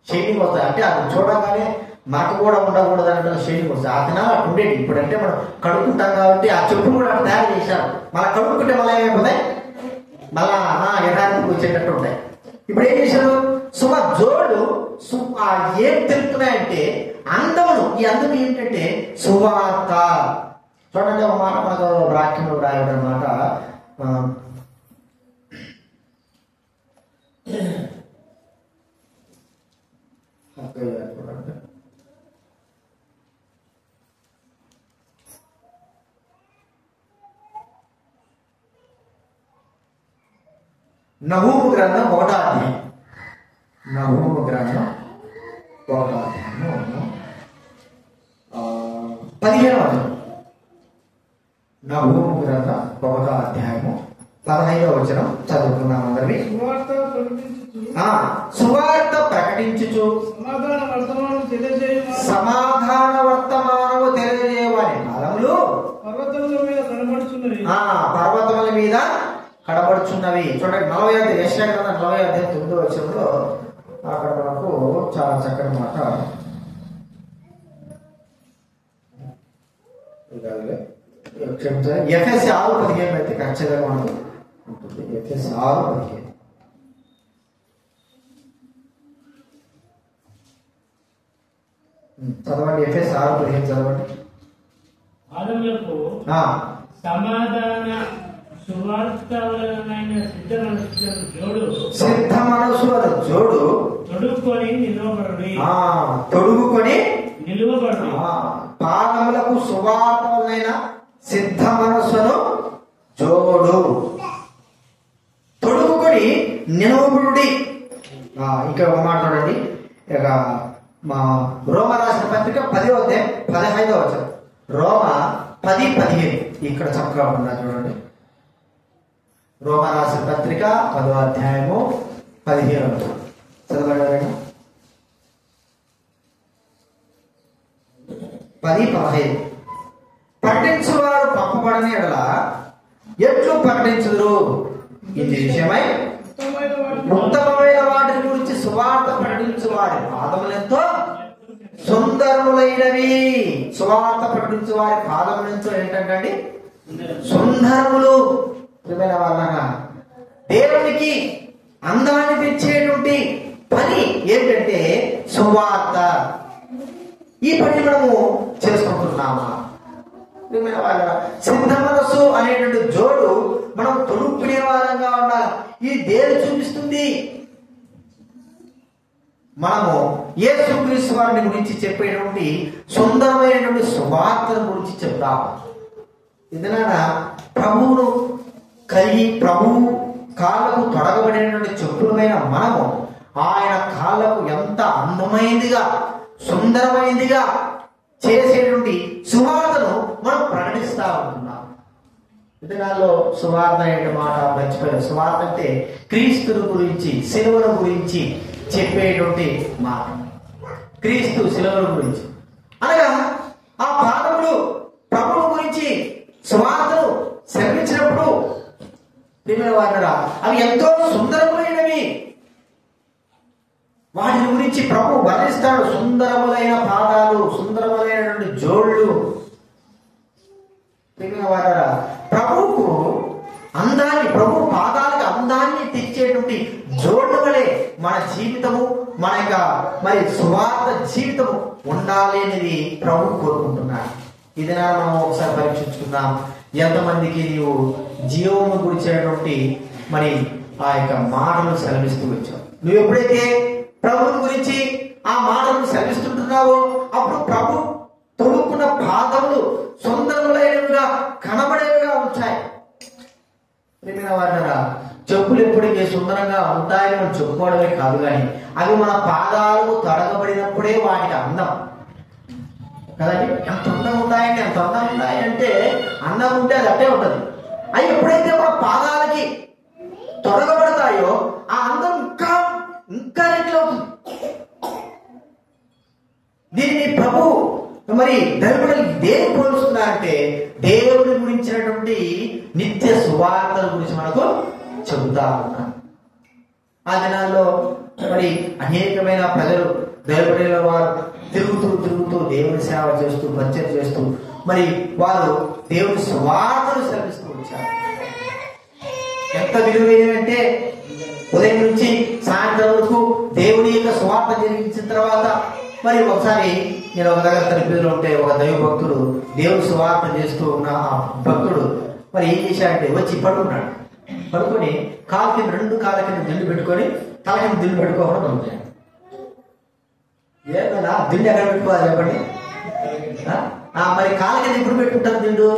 S1: షైనింగ్ వస్తాయి అంటే అది చూడగానే మాకు కూడా ఉండకూడదు అంటే షైనింగ్ వస్తుంది. ఆ దినాలు అటు ఉండేది. ఇప్పుడంటే మనం కడుక్కుంటాం కాబట్టి ఆ చెప్పులు కూడా అటు తయారు చేశారు. మళ్ళీ కడుక్కుంటే మళ్ళీ ఏమైపోతాయి? మళ్ళా యథార్థకు వచ్చేటట్టు ఉంటాయి. ఇప్పుడు ఏం చేశారు? జోళ్ళు ఏం తెలుపుతున్నాయంటే అందమును. ఈ అందం ఏంటంటే సువార్త. చూడండి, ఒక మాట మనకు వాక్యంలో రాయడం అన్నమాట. నహూము గ్రంథం 1వ అధ్యాయం. నహూము గ్రంథం 1వ అధ్యాయము 15వ వచనం. నహూము గ్రంథం 1వ అధ్యాయము 15వ వచనం చదువుకున్నాం అందరివి. సువార్త ప్రకటించుచు సమాధాన వర్తమానము తెలియజేయవాని కాలములు పర్వతముల మీద కనబడుచున్నవి. వచనంలో అక్కడ మనకు చాలా చక్కని మాట, ఎఫ్ఎస్సి 6:15 అయితే ఖచ్చితంగా మనకు ఉంటుంది. ఎఫ్ఎస్సి 6:15 చదవండి. ఎఫ్ఎస్సి 6:15 చదవండి.
S2: ఆదములకు సమాధాన సువార్తమైన
S1: సిద్ధ మనస్సులను జోడు
S2: తొడుక్కొని నిలవబడి
S1: పాదములకు సువార్తమైన సిద్ధ మనస్సును జోడు తొడుగుకొని నిలవబడి. ఇంకా మాట్లాడండి. ఇక మా రోమ రాసిన పత్రిక 10వ అధ్యాయం 15వ వచనం. రోమ 10:15 ఇక్కడ చక్కగా ఉన్నారు చూడండి. రోమ రాసిన పత్రిక 10వ అధ్యాయము 15వ వచనం చదవండి. 10:15 ప్రకటించువారు పంపబడని ఎడల ఎట్లు ప్రకటించుదురు? ఇది విషయమై ఉత్తమమైన వాటిని గురించి సువార్త ప్రకటించు వారి పాదములెంతో సుందరములైనవి. సువార్త ప్రకటించు వారి పాదములెంతో ఏంటంటే సుందరములు. ప్రియమైన వాళ్ళగా దేవునికి అందాన్ని పెంచేటువంటి పని ఏంటంటే సువార్త. ఈ పని మనము చేసుకుంటున్నామా? సిద్ధ మనస్సు అనేటువంటి జోడు మనం తొడుక్కునే వారంగా ఉండాలి. ఇది దేని చూపిస్తుంది? మనము యేసుక్రీస్తు వారిని గురించి చెప్పేటువంటి సుందరమైనటువంటి సువార్తల గురించి చెప్తాము. ఇదనా ప్రభువును కలిగి ప్రభువు కాళ్ళకు తొడగబడినటువంటి చెప్పులమైన మనము ఆయన కాళ్ళకు ఎంత అందమైనదిగా సుందరమైనదిగా చేసేటువంటి సువార్తను మనం ప్రకటిస్తా ఉంటున్నాం. విధానాల్లో సువార్త అనే మాట మర్చిపోయారు. సువార్త అంటే క్రీస్తుని గురించి, సిలువను గురించి చెప్పేటువంటి మాట. క్రీస్తు సిలువను గురించి అనగా ఆ పాదములు ప్రభువు గురించి సువార్తను శ్రమించినప్పుడు వాడరా అవి ఎంతో సుందరమైనవి. వాటి గురించి ప్రభు వర్ణిస్తాడు. సుందరములైన పాదాలు, సుందరములైనటువంటి జోళ్ళు. వాడరా ప్రభువుకు అందాన్ని, ప్రభు పాదాలకు అందాన్ని తెచ్చేటువంటి జోళ్ళ వలె మన జీవితము, మన యొక్క మరి సువార్త జీవితము ఉండాలి అనేది ప్రభు కోరుకుంటున్నాడు. ఇది మనం ఒకసారి పరీక్షించుకుందాం. ఎంతమందికి నీవు జీవము గురించినటువంటి మరి ఆ యొక్క మాటలు సెలవిస్తూ వచ్చావు. నువ్వు ఎప్పుడైతే ప్రభువుని గురించి ఆ మాటలను సెలవిస్తుంటున్నావో అప్పుడు ప్రభు తొడుక్కున్న పాదములు సుందరములైనవిగా కనబడేవిగా ఉంటాయి. వాడరా చెప్పులు ఎప్పటికీ సుందరంగా ఉంటాయని మనం చెప్పుకోవడమే కాదు, కానీ అవి మన పాదాలకు తొడగబడినప్పుడే వాటికి అందం కదండి. ఎంత అందంగా ఉంటాయండి, ఎంత అందంగా ఉంటాయంటే అందం ఉంటే అది అట్టే ఉంటుంది. అవి ఎప్పుడైతే మన పాదాలకి తొడగబడతాయో ఆ అందం ఇంకా ఇంకా రెట్లవుతుంది. దీన్ని ప్రభు మరి దైవుడు దేని పోలుస్తున్నారంటే దేవుని గురించినటువంటి నిత్య సువార్తల గురించి మనకు చెబుతా ఉన్నాను. ఆ దినాల్లో మరి అనేకమైన ప్రజలు దైవడైన వారు తిరుగుతూ దేవుని సేవ చేస్తూ పరిచయం చేస్తూ మరి వారు దేవుని సువార్తలు శ్రమిస్తూ వచ్చారు. ఎంత విలువైనవంటే ఉదయం నుంచి సాయంత్రం వరకు దేవుని యొక్క సువార్త జరిగించిన తర్వాత మరి ఒకసారి నేను ఒక దగ్గర తరగతిలో ఉంటే ఒక దైవ భక్తుడు దేవుని సువార్త చేస్తూ ఉన్న ఆ భక్తుడు మరి ఏం చేశాడంటే వచ్చి పడుకున్నాడు. పడుకొని కాలు కింద, రెండు కాళ్ళ కింద దిండు పెట్టుకొని తల కింద దిండు పెట్టుకోవడం ఉంటాడు. ఏదన్నా దిండు ఎక్కడ పెట్టుకోవాలి చెప్పండి? మరి కాళ్ళ కింద ఇప్పుడు పెట్టుకుంటారు దిండు?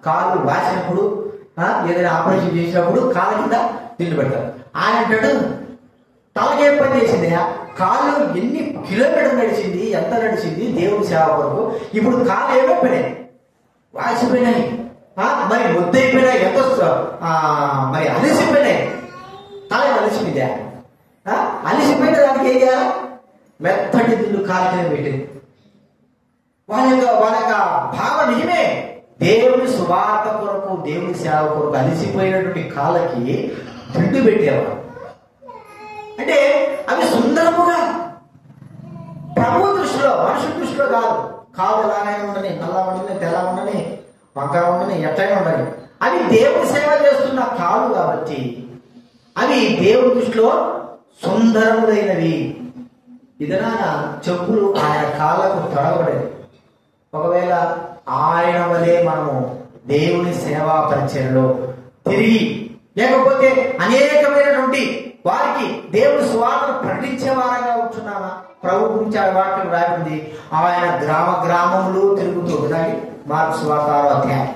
S1: కాళ్ళు వాసినప్పుడు, ఏదైనా ఆపరేషన్ చేసినప్పుడు కాళ్ళ కింద దిండు పెడతారు. ఆయన అంటాడు తలకి ఏం పని చేసింది? కాళ్ళు ఎన్ని కిలోమీటర్లు నడిచింది, ఎంత నడిచింది దేవుని సేవ కొరకు. ఇప్పుడు కాళ్ళు ఏమైపోయినాయి? వాసిపోయినాయి, మరి ముద్దయిపోయినాయి, ఎంత మరి అలసిపోయినాయి. తల అలసిపోయిందా? అలసిపోయిన దానికి ఏం చేయాలి? మెత్తటి దిండు కాళ్ళ కింద పెట్టింది. వాళ్ళ యొక్క భావ నిజమే. దేవుని సువార్త కొరకు, దేవుని సేవ కొరకు అలసిపోయినటువంటి కాళ్ళకి దిండు పెట్టేవారు. అంటే అవి సుందరముగా ప్రభు దృష్టిలో, మనుషుల దృష్టిలో కాదు. కాలు ఎలాగైనా ఉండని, నల్ల ఉండని, తెల్ల ఉండని, వంకర ఉండని, ఎట్లయినా ఉండని, అవి దేవుని సేవ చేస్తున్న కాలు కాబట్టి అవి దేవుని దృష్టిలో సుందరములైనవి. ఇదనా చెప్పులు ఆయన కాళ్ళకు తొడగబడేది. ఒకవేళ ఆయన వలె మనము దేవుని సేవా పరిచయంలో తిరిగి, లేకపోతే అనేకమైనటువంటి వారికి దేవుని సువార్తను ప్రకటించే వారంగా ఉంటున్నామా? ప్రభు గురించి ఆ వాక్యం రాయింది, ఆయన గ్రామ గ్రామంలో తిరుగుతూ. వినండి, మార్కు సువార్త 6వ అధ్యాయం.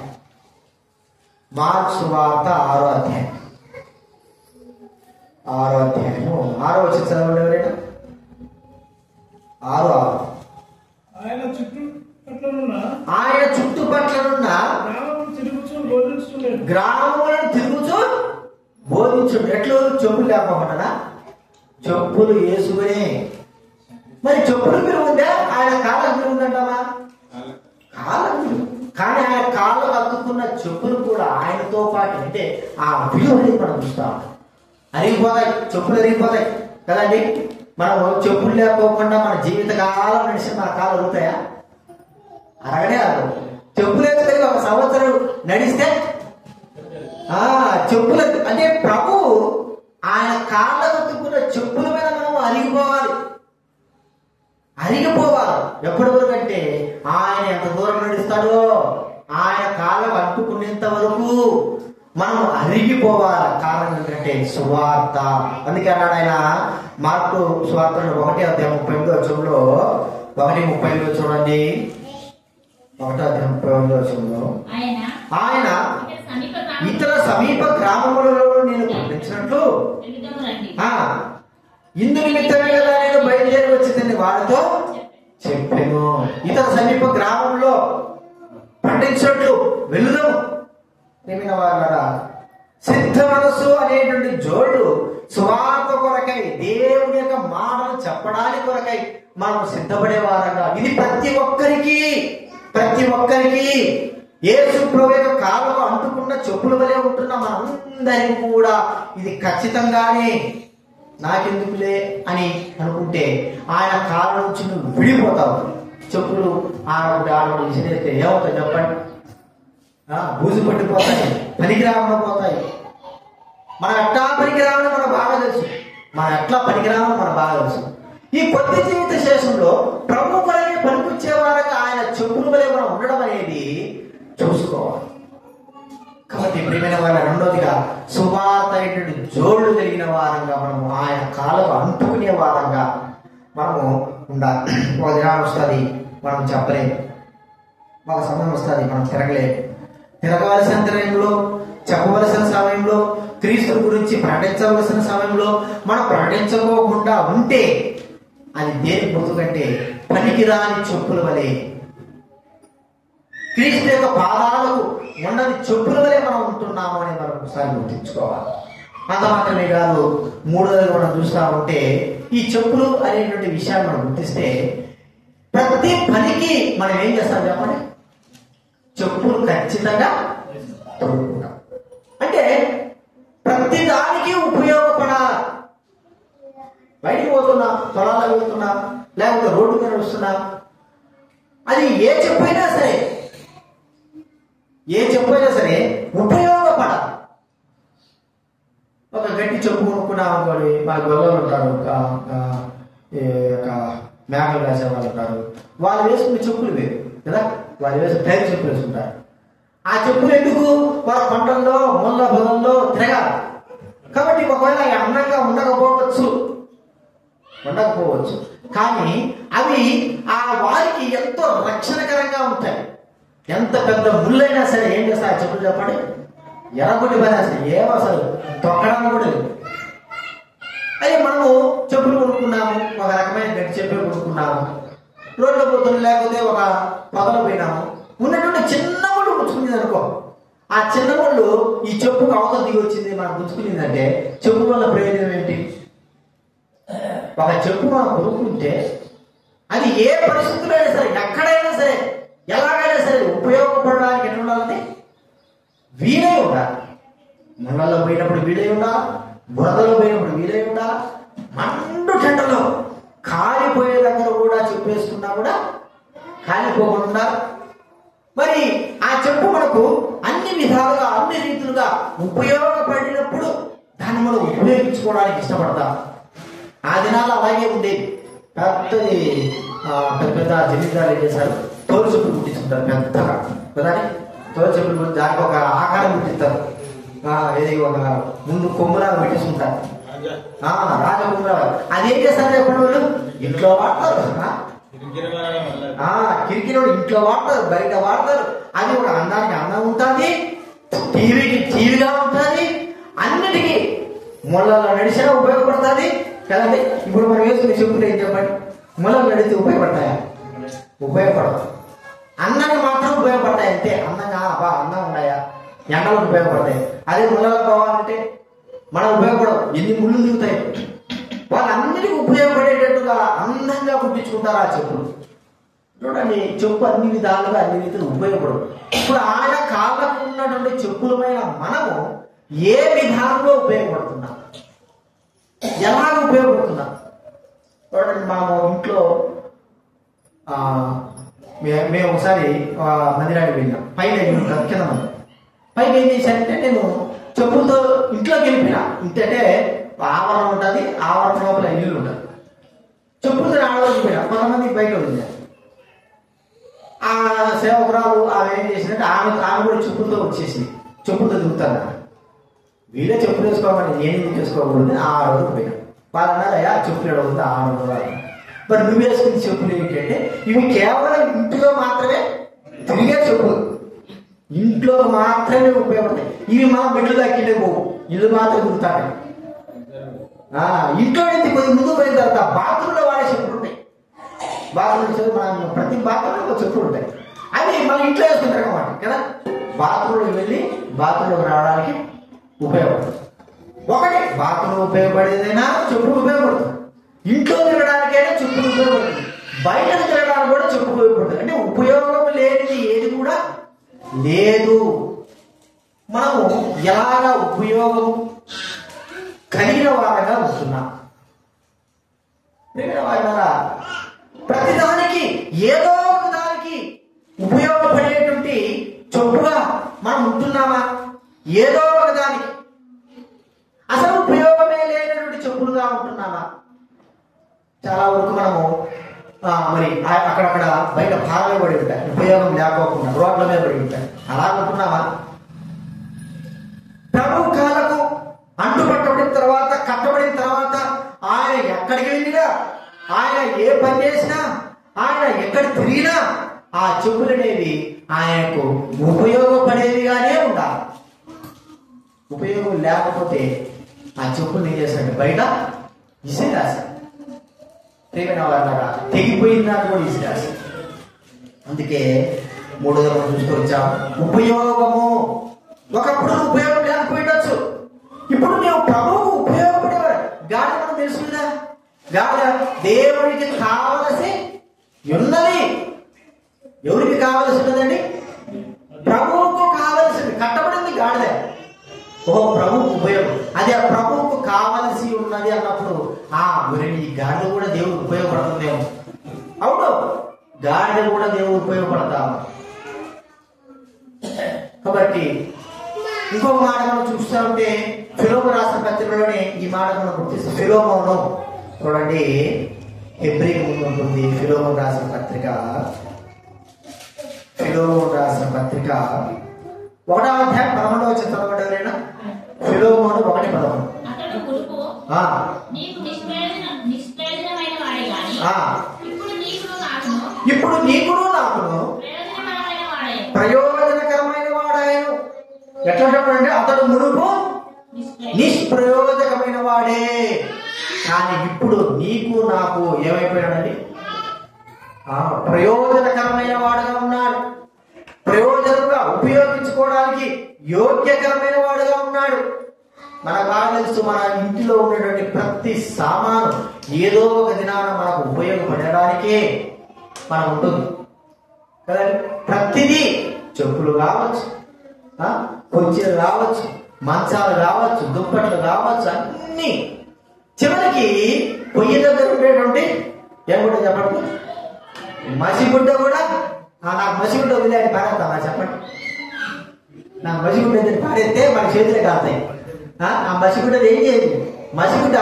S1: మార్కు సువార్త 6వ అధ్యాయం 6వ వచ్చిన చదవండి ఎవరైనా. 6
S2: ఆయన
S1: చుట్టుపట్లనున్న గ్రామములను తిరుగుచూ బోధించుడు. ఎట్లు? చెప్పులు లేకపోకుండా చెప్పులు వేసుకుని. మరి చెప్పులు విలువ ఉందా? ఆయన కాళ్ళకు విలువ ఉందంటావా? కాళ్ళకు. కానీ ఆయన కాళ్ళు అతుక్కున్న చెప్పులు కూడా ఆయనతో పాటు, అంటే ఆ విలువ అనేది మనం చూస్తా ఉంటాం. అరిగిపోతాయి, చెప్పులు అరిగిపోతాయి కదండి. మనం చెప్పులు లేకపోకుండా మన జీవితకాలం నడిచి మన కాళ్ళు అరుగుతాయా? అరగనే అరగవు. చెప్పులు వేసుకొని 1 సంవత్సరం నడిస్తే చెప్పులు, అంటే ప్రభు ఆయన కాళ్ళకు అతుక్కున్న చెప్పుల మీద మనం అరిగిపోవాలి. ఎప్పటి వరకు అంటే ఆయన ఎంత దూరం నడుస్తాడో ఆయన కాళ్ళకు అంటుకునేంత వరకు మనం అరిగిపోవాలి. కారణం ఏంటంటే సువార్త. అందుకే అన్నాడు ఆయన మార్కు సువార్త 1:38 1:35 చూడండి. 1:38 ఆయన ఇతర సమీప గ్రామములలో నేను పంపించినట్లు ఇందు నిమిత్తమే కదా నేను బయలుదేరి వచ్చిందని వారితో చెప్పాను. ఇతర సమీప గ్రామంలో పండించినట్లు వెళుదాము. ప్రేమైన వారలారా, సిద్ధ మనస్సు అనేటువంటి జోళ్ళు సువార్త కొరకై, దేవుని యొక్క మాటలు చెప్పడానికి కొరకై మనం సిద్ధపడే వారంగా, ఇది ప్రతి ఒక్కరికి యేసు ప్రభువు యొక్క కాళ్ళకు అంటుకున్న చెప్పుల వలె ఉంటున్న మనందరికీ కూడా ఇది ఖచ్చితంగానే నాకెందుకులే అని అనుకుంటే ఆయన కాళ్ళ నుంచి నువ్వు విడిపోతావు. చెప్పులు ఆడవాడు విసిరేస్తే ఏమవుతాయి చెప్పండి? బూజు పట్టిపోతాయి, పనికిరామని పోతాయి. మనం ఎట్లా పనికిరామని మనకు బాగా తెలుసు. ఈ కొద్ది జీవిత శేషంలో ప్రభు కొరకే పనికొచ్చే వారంగా ఆయన చెప్పుల వలె మనం ఉండడం అనేది చూసుకోవాలి. కాబట్టి ప్రియమైన వాళ్ళ రెండోదిగా సువార్త అయినటువంటి జోళ్లు కలిగిన వారంగా మనము ఆయన కాళ్ళకు అంటుకునే వారంగా మనము ఉండాలి. ఒక దినాలు వస్తుంది, మనం చెప్పలేము. ఒక సమయం వస్తుంది, మనం తిరగవలసిన టైంలో, చెప్పవలసిన సమయంలో, క్రీస్తు గురించి ప్రకటించవలసిన సమయంలో మనం ప్రకటించుకోకుండా ఉంటే అది దేని గుర్తుకంటే పనికిరాని చెప్పుల వలె, క్రీస్తు యొక్క పాదాలకు ఉన్నది చెప్పుల వలె మనం ఉంటున్నాము అని మనం ఒకసారి గుర్తించుకోవాలి. అంత మాత్రమే కాదు, మూడోది మనం చూస్తా ఉంటే ఈ చెప్పులు అనేటువంటి విషయాన్ని మనం గుర్తిస్తే ప్రతి పనికి మనం ఏం చేస్తాం చెప్పండి? చెప్పులు ఖచ్చితంగా తొడుగుకుంటాం. అంటే ప్రతి దానికి ఉపయోగపడాలి. బయటికి పోతున్నా, పొలాలకు వెళ్తున్నా, లేకపోతే రోడ్డు మీద వస్తున్నా, అది ఏ చెప్పు అయినా సరే ఉపయోగపడాలి. ఒక గట్టి చెప్పు కొనుక్కున్నాం అనుకోండి, మా గొల్లలు ఉంటారు, మేకలు వేసే వాళ్ళు ఉంటారు, వాళ్ళు వేసుకునే చెప్పులు వేరు కదా, వాళ్ళు వేసే టైర్ చెప్పులు వేసుకుంటారు. ఆ చెప్పులు ఎందుకు? వాళ్ళ పంటల్లో, ముళ్ళ పొలంలో తిరగాలి. కాబట్టి ఒకవేళ అందంగా ఉండకపోవచ్చు, కానీ అవి ఆ వారికి ఎంతో రక్షణకరంగా ఉంటాయి. ఎంత పెద్ద ముళ్ళైనా సరే ఏం చేస్తా ఆ చెప్పులు చెప్పండి? ఎరగొట్టి పనేస్తాయి. ఏమో అసలు తొక్కడానికి కూడా లేదు. అదే మనము చెప్పులు కొనుక్కున్నాము, ఒక రకమైన గట్టి చెప్పులు కొనుక్కున్నాము, రోడ్లో పోతుంది, లేకపోతే ఒక పొదలో పోయినాము, ఉన్నటువంటి చిన్న ముళ్ళు గుచ్చుకునేది అనుకో. ఆ చిన్న ముళ్ళు ఈ చెప్పుకు అవతల దిగి వచ్చింది, మనం గుచ్చుకునేదంటే చెప్పు వల్ల ప్రయోజనం ఏంటి? ఒక చెప్పు మనం కొనుక్కుంటే అది ఏ పరిస్థితుల్లో అయినా సరే, ఎక్కడైనా సరే, ఎలాగైనా సరే ఉపయోగపడడానికి ఎట్లా ఉండాలని వీలై ఉండాలి. ముళ్ళల్లో పోయినప్పుడు వీలై ఉండాలి, బురదలో పోయినప్పుడు వీలై ఉండాలి, చెప్పు వేసుకున్నా కూడా కాలిపోకుండా. మరి ఆ చెప్పు మనకు అన్ని విధాలుగా అన్ని రీతులుగా ఉపయోగపడినప్పుడు దాన్ని మనం ఉపయోగించుకోవడానికి ఇష్టపడతాం. ఆ దినాలు అలాగే ఉండేది. పెద్దది పెద్ద జమీందారు ఏం చేశారు, తోలు చెప్పులు కుట్టించుకుంటారు పెద్దగా కదా. తోలు చెప్పులు దానికి ఒక ఆకారం కుట్టిస్తారు, ఏది ఒక ముందు కొమ్ములాగా పెట్టించుకుంటారు, రాజకుమ్మరాలు. అదేం చేస్తారు చెప్పండి, వాళ్ళు ఇంట్లో వాడతారు, కిరికిలో ఇంట్లో వాడతారు, బయట వాడతారు. అది ఒక అందానికి అందం ఉంటుంది, టీవీకి టీవీగా ఉంటుంది, అన్నిటికీ ముళ్ళలో నడిచినా ఉపయోగపడుతుంది కదండి. ఇప్పుడు మనం వేసుకునే చెప్పులు ఏం చెప్పండి, ముళ్ళలో నడిచి ఉపయోగపడతాయా? ఉపయోగపడదు. అందంగా మాత్రం ఉపయోగపడతాయి అంతే. అందంగా అందం ఉన్నాయా, ఎండలో ఉపయోగపడతాయి. అదే ముళ్ళలో పోవాలంటే మనం ఉపయోగపడవు, ఎన్ని ముళ్ళు దిగుతాయి. వాళ్ళందరికీ ఉపయోగపడేటట్టుగా అందంగా కుట్టించుకుంటారు ఆ చెప్పులు. చూడండి, చెప్పు అన్ని విధాలుగా అన్ని రీతులు ఉపయోగపడవు. ఇప్పుడు ఆయన కాళ్ళకు ఉన్నటువంటి చెప్పులమైన మనము ఏ విధానంలో ఉపయోగపడుతున్నాం, ఎలాగ ఉపయోగపడుతున్నాం? చూడండి, మేము ఇంట్లో మేము ఒకసారి మందిరానికి వెళ్ళాం. పైన కింద మంది పైకి ఏం చేశానంటే, నేను చెప్పులతో ఇంట్లోకి వెళ్ళిపోయినా. ఇంకంటే ఆవరణ ఉంటుంది, ఆవరణ లోపల ఇల్లు ఉంటుంది. చెప్పులతో ఆడలోకి పోయినా. కొంతమంది బయట ఉంది. ఆ సేవకురాలు ఆమె ఏం చేసిందంటే, ఆమె కూడా చెప్పులతో వచ్చేసింది. చెప్పులతో దిగుతాను, వీళ్ళే చెప్పులు వేసుకోమని నేను ఎందుకు చేసుకోకూడదు. ఆ రోజు పోయినా. వాళ్ళు అన్నారు, అయ్యా చెప్పులు ఎడవుతుంది ఆ రోజు. మరి నువ్వు వేసుకుని చెప్పులు ఏంటంటే, ఇవి కేవలం ఇంట్లో మాత్రమే తిరిగే చెప్పులు, ఇంట్లో మాత్రమే ఉపయోగపడతాయి. ఇవి మనం బిడ్డలు దక్కిండే పోవు, ఇల్లు మాత్రం దిగుతాయి. ఇంట్లో నుంచి కొద్ది ముందు పోయిన తర్వాత బాత్రూంలో వాడే చెప్పులు ఉంటాయి. బాత్రూమ్ మనం ప్రతి బాత్రూంలో చెప్పులు ఉంటాయి. అవి మనం ఇంట్లో వేసుకుంటారు అన్నమాట కదా. బాత్రూంలోకి వెళ్ళి బాత్రూంలోకి రావడానికి ఉపయోగపడుతుంది. ఒకటి బాత్రూమ్ ఉపయోగపడేదైనా చెప్పులు ఉపయోగపడుతుంది. ఇంట్లో తిరగడానికైనా చెప్పులు ఉపయోగపడుతుంది. బయట తిరగడానికి కూడా చెప్పులు ఉపయోగపడుతుంది. అంటే ఉపయోగం లేనిది ఏది కూడా లేదు. మనము ఎలాగా ఉపయోగం కలిగిన వారంగా ఉంటున్నాం. ప్రతిదానికి ఏదో ఒక దానికి ఉపయోగపడేటువంటి చెప్పుగా మనం ఉంటున్నామా? ఏదో ఒక దానికి అసలు ఉపయోగమే లేనటువంటి చెప్పులుగా ఉంటున్నామా? చాలా వరకు మనము మరి అక్కడక్కడ బయట భారమే పడి ఉంటాయి, ఉపయోగం లేకపోకుండా రోడ్ల మీద పడి ఉంటాయి. అలా ఉంటున్నామా? ప్రభు కాలకు అంటుపట్టబడిన తర్వాత, కట్టబడిన తర్వాత ఆయన ఎక్కడికి వెళ్ళినా, ఆయన ఏ పని చేసినా, ఆయన ఎక్కడ తిరిగినా ఆ చెప్పులు అనేవి ఆయనకు ఉపయోగపడేవిగానే ఉండాలి. ఉపయోగం లేకపోతే ఆ చెప్పులు ఏం చేస్తాడు, బయట ఇసిరాశాడు. తెగిపోయిందని కూడా ఇసిరాశాడు. అందుకే మూడోది మనం చూసుకొచ్చాం, ఉపయోగము. ఒకప్పుడు ఉపయోగం లేకపోయిండొచ్చు, ఇప్పుడు మేము ప్రభువుకు ఉపయోగపడేవారు. గాడి మనం తెలుసుకుందా, గాడి దేవుడికి కావలసి ఉన్నది. ఎవరికి కావలసి ఉన్నదండి? ప్రభువుకు కావలసింది. కట్టబడింది గాడిద. ప్రభువుకు ఉపయోగం, అది ఆ ప్రభువుకు కావలసి ఉన్నది అన్నప్పుడు మరి ఈ గాడిద కూడా దేవుడికి ఉపయోగపడుతుందేమో. అవును, గాడిద కూడా దేవుడు ఉపయోగపడతాము. కాబట్టి ఇంకొక మాట మనం చూస్తూ ఉంటే, ఫిలోము రాసిన పత్రికలోనే ఈ మాట మనం గుర్తిస్తాం. ఫిలోమోను చూడండి, హెబ్రీ ముందు ఉంటుంది. ఫిలోము రాసిన పత్రిక 1వ అధ్యాయం 11వ వచనం చదవబడేనా? ఫిలోమోను 1:11. ఇప్పుడు నీకును నాకును ప్రయోజనకరమైన వాడాయను. ఎట్లా చెప్పండి, అతడు మునుపు నిష్ప్రయోజకమైన వాడే, కానీ ఇప్పుడు నీకు నాకు ఏమైపోయాడండి? ప్రయోజనకరమైన వాడుగా ఉన్నాడు. ప్రయోజనంగా ఉపయోగించుకోవడానికి యోగ్యకరమైన వాడుగా ఉన్నాడు. మనకు బాగా తెలుసు, మన ఇంటిలో ఉన్నటువంటి ప్రతి సామాను ఏదో ఒక దినాన మనకు ఉపయోగపడడానికే మనం ఉంటుంది కదండి. ప్రతిదీ చెప్పులు కావచ్చు, కుర్చీలు కావచ్చు, మంచాలు కావచ్చు, దుప్పట్లు కావచ్చు, అన్ని చివరికి పొయ్యి దగ్గర ఉండేటువంటి ఏమిటో చెప్పండి, మసిగుడ్డ కూడా నాకు మసిగుడ్డ వదిలే అని పారేస్తామా చెప్పండి? నాకు మసిగుడ్డ పారేస్తే మన చేతులే కాస్తాయి. ఆ మసిగుడ్డలు ఏం చేయదు. మసిగుడ్డ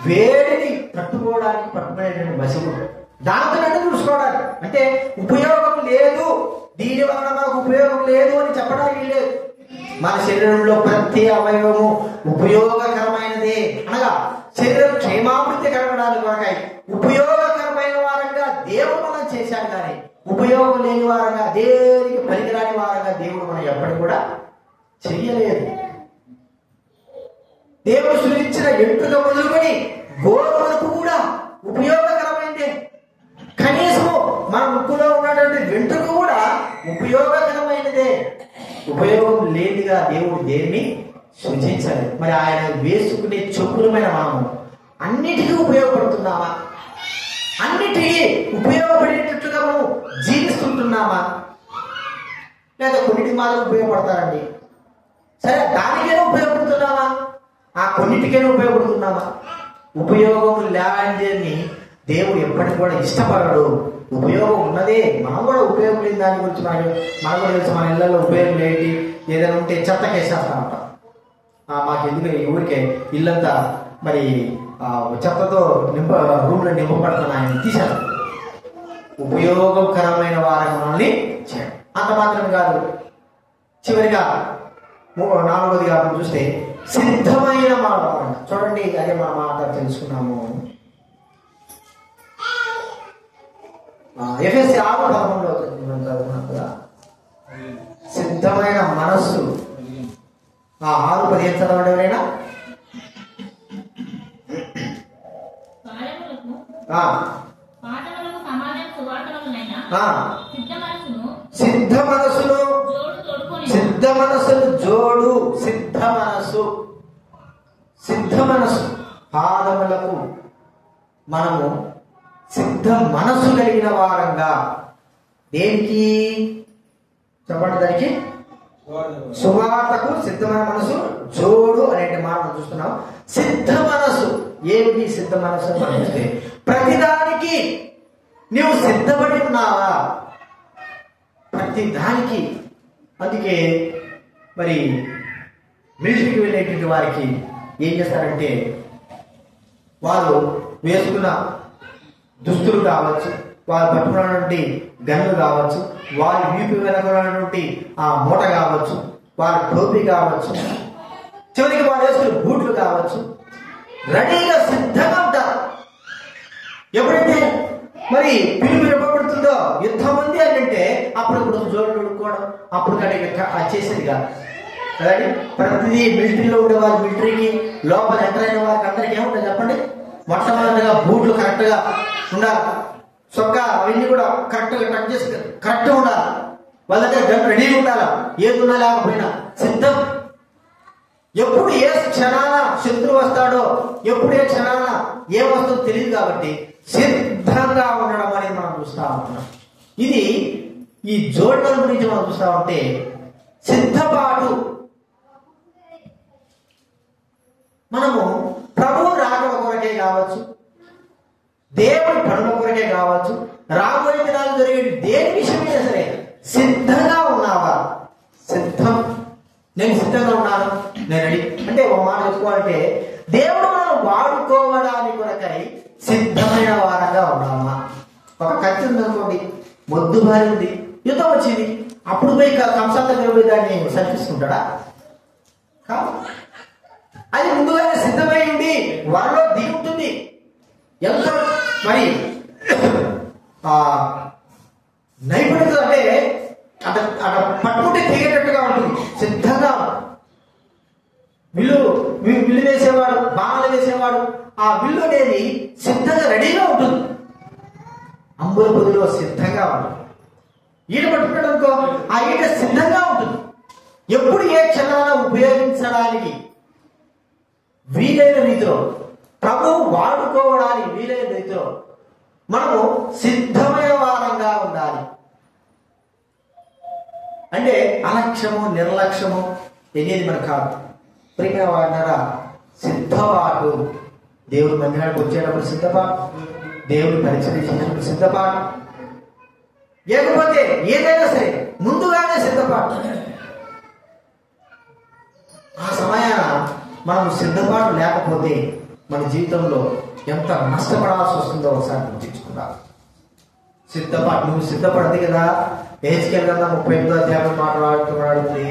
S1: వేడిని తట్టుకోవడానికి పట్టుకునేటువంటి మసిగుడ్డ. దాంతో చూసుకోవడానికి అంటే ఉపయోగం లేదు, దీని వలన మనకు ఉపయోగం లేదు అని చెప్పడానికి లేదు. మన శరీరంలో ప్రతి అవయవము ఉపయోగకరమైనదే. అనగా శరీరం క్షేమాభివృద్ధి కలగడానికి కొరకై ఉపయోగకరమైన వారంగా దేవుడు మనం చేశాడు. కానీ ఉపయోగం లేని వారంగా, దేనికి పనికిరాని వారంగా దేవుడు మనం ఎప్పటి కూడా చెయ్యలేదు. దేవుడు సృష్టించిన ఎంట్రుక మొదలుకొని గోరు వరకు కూడా ఉపయోగకరమైందే. కనీసము మన ముక్కులో ఉన్నటువంటి వెంట్రుక కూడా ఉపయోగకరమైనదే. ఉపయోగం లేనిగా దేవుడు దేన్ని సృజించాలి. మరి ఆయన వేసుకునే చెప్పులమైన మనము అన్నిటికీ ఉపయోగపడుతున్నామా? అన్నిటికీ ఉపయోగపడేటట్లుగా మనం జీవిస్తుంటున్నామా? లేదా కొన్నిటికి మాత్రం ఉపయోగపడతారండి. సరే, దానికైనా ఉపయోగపడుతున్నామా? ఆ కొన్నిటికైనా ఉపయోగపడుతున్నామా? ఉపయోగం లేని దేవుడు ఎప్పటికి కూడా ఇష్టపడడు. ఉపయోగం ఉన్నదే. మనం కూడా ఉపయోగం లేని దాని గురించి మనకు కూడా తెలుసు. మన ఇళ్లలో ఉపయోగం లేని ఏదైనా ఉంటే చెత్తకేసేస్తా ఉంటాం. మాకు ఎందుకు ఊరికే ఇల్లంతా మరి చెత్తతో రూమ్లో నింపబడుతున్న ఆయన తీశారు. ఉపయోగకరమైన వారంగా మనల్ని చేయడం. అంత మాత్రమే కాదు, చివరిగా 4వదిగా చూస్తే సిద్ధమైన మాట. చూడండి, అదే మన మాట తెలుసుకున్నాము. ఎఫెసీ 6:11 చదువుకున్నాం కదా. సిద్ధమైన మనస్సు. 6:15 చదవండి ఎవరైనా. సిద్ధ మనసును జోడు. సిద్ధ మనసు పాదములకు మనము సిద్ధ మనసు కలిగిన వారంగా. దేనికి చెప్పండి? దానికి సువార్తకు సిద్ధమైన మనసు జోడు అనే మాట చూస్తున్నాం. సిద్ధ మనసు ఏమిటి? సిద్ధ మనసు అంటే ప్రతిదానికి నీవు సిద్ధపడి ఉన్నావా? ప్రతి దానికి. అందుకే మరి మిలిటరీకి వెళ్ళేటువంటి వారికి ఏం చేస్తారంటే, వాళ్ళు వేసుకున్న దుస్తులు కావచ్చు, వాళ్ళు పట్టుకున్నటువంటి గన్ను కావచ్చు, వారి వీపు వెనకున్నటువంటి ఆ మూట కావచ్చు, వారి టోపీ కావచ్చు, చివరికి వారు వేసుకున్న బూట్లు కావచ్చు, రెడీగా సిద్ధంగా ఉంటారు. ఎప్పుడైతే మరి పిలుపు ఇవ్వబడుతుందో యుద్ధం ఉంది అని అంటే అప్పుడు జోడు కొడుకోవడం, అప్పుడు చేసేది కాదు కదండి. ప్రతిదీ మిలిటరీలో ఉండే వాళ్ళు మిలిటరీకి లోపల ఎంటర్ అయిన వారికి అందరికీ ఏముంటుంది చెప్పండి? మొట్టమొదటిగా బూట్లు కరెక్ట్ గా ఉండాలి, చొక్కా అవన్నీ కూడా కరెక్ట్ గా టచ్ చేసి కరెక్ట్గా ఉండాలి, వాళ్ళ దగ్గర గన్ రెడీగా ఉండాలి, ఏది ఉన్నా లేకపోయినా సిద్ధం. ఎప్పుడు ఏ క్షణాన శత్రువు వస్తాడో, ఎప్పుడు ఏ క్షణాన ఏ వస్తుందో తెలియదు కాబట్టి సిద్ధంగా ఉండడం అనేది మనం చూస్తా ఉంటున్నాం. ఇది ఈ జోడల గురించి మనం చూస్తా ఉంటే సిద్ధపాటు. మనము ప్రభువు రాకడ కొరకే కావచ్చు, దేవుడి పనుల కొరకే కావచ్చు, రాబోయే దినాలు జరిగే దేని విషయమైనా సరే సిద్ధంగా ఉన్నావా? సిద్ధం. నేను సిద్ధంగా ఉన్నాను, నేను రెడీ. అంటే ఒక మాట చెప్పుకోవాలంటే దేవుడు మనం వాడుకోవడానికి కొరకై సిద్ధమైన వారంగా ఉన్నామా? ఒక కత్తి ఉందనుకోండి, మొద్దు భారీ ఉంది, యుద్ధం వచ్చింది, అప్పుడు పోయి కంసాల దగ్గర పోయి దాన్ని సరిపిస్తుంటాడా? కాదు. అది ముందుగానే సిద్ధమై ఉండి వారిలో దిగి ఉంటుంది. ఎంత మరి నైపుణ్యత అంటే అక్కడ పట్టుకుంటే తెగేటట్టుగా ఉంటుంది, సిద్ధంగా. విల్లు వేసేవాడు, బాణాలు వేసేవాడు, ఆ విల్లు అనేది సిద్ధంగా రెడీగా ఉంటుంది, అంబుల పొదిలో సిద్ధంగా ఉంటుంది. ఈట పట్టుకోవడంతో ఆ ఈట సిద్ధంగా ఉంటుంది. ఎప్పుడు ఏ క్షణాన ఉపయోగించడానికి వీలైన రీతిలో, ప్రభువు వాడుకోవడానికి వీలైన రీతిలో మనము సిద్ధమైన వారంగా ఉండాలి. అంటే అలక్ష్యము, నిర్లక్ష్యము తెలియదు మనకు కాదు. ప్రియమైన వారినారా, సిద్ధపాటు. దేవుడి మందిరానికి వచ్చేటప్పుడు సిద్ధపాటు, దేవుడి పరిచయం చేసేటప్పుడు సిద్ధపాటు, లేకపోతే ఏదైనా సరే ముందుగానే సిద్ధపాటు. ఆ సమయాన మనం సిద్ధపాటు లేకపోతే మన జీవితంలో ఎంత నష్టపడాల్సి వస్తుందో ఒకసారి గుర్తించుకుందాం. సిద్ధపాటు, నువ్వు సిద్ధపడదు కదా. యెహెజ్కేలు గ్రంథం 38వ అధ్యాయం మాట్లాడుతుంది.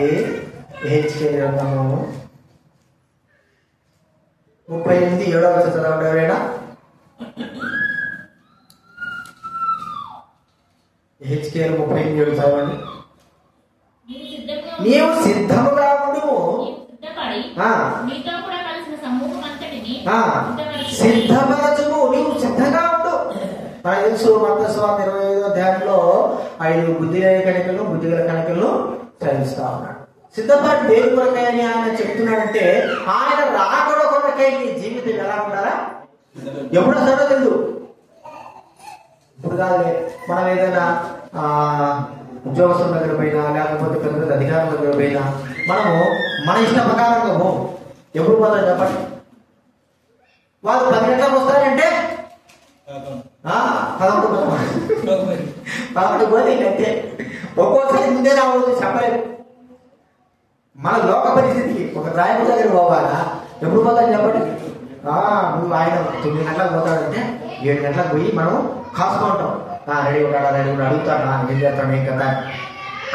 S1: యెహెజ్కేలు గ్రంథము 38:7 చదవండి ఎవరైనా. యెహెజ్కేలు 38:7 చదవండి. నీవు సిద్ధముగా ఉండుము, సిద్ధపరచుము, నీవు సిద్ధంగా ఉండు. మనకు తెలుసు మత్తయి 25వ అధ్యాయంలో 5 బుద్ధిగల కణికలను చదివిస్తా ఉన్నాడు. సిద్ధపాటు దేని కొరకై అని ఆయన చెప్తున్నాడంటే ఆయన రాకడ కొరకై నీ జీవితం ఎలా ఉండాలా, ఎప్పుడు వస్తాడో తెలియదు. ఇప్పుడు కాదులే, మనం ఏదైనా ఉద్యోగస్తుల దగ్గర పోయినా లేకపోతే పెద్ద పెద్ద అధికారుల దగ్గర పోయినా మనము మన ఇష్ట ప్రకారంగా పోము. ఎప్పుడు పోతాం చెప్పండి? వాళ్ళు 10 గంటలకు వస్తారంటే 11 పోతే అంతే. ఒక్కోసారి ముందే రావద్దు చెప్పలేదు. మన లోక పరిస్థితికి ఒక డ్రైవర్ దగ్గర పోవాలా, ఎప్పుడు పోతాను చెప్పండి? నువ్వు ఆయన 9 గంటలకు పోతాడంటే 7 గంటలకు పోయి మనం కాసుకుంటాం. రెడీ ఉంటాడా, రెడీ కూడా అడుగుతాడా, ఏం చేస్తాడు, ఏం కదా.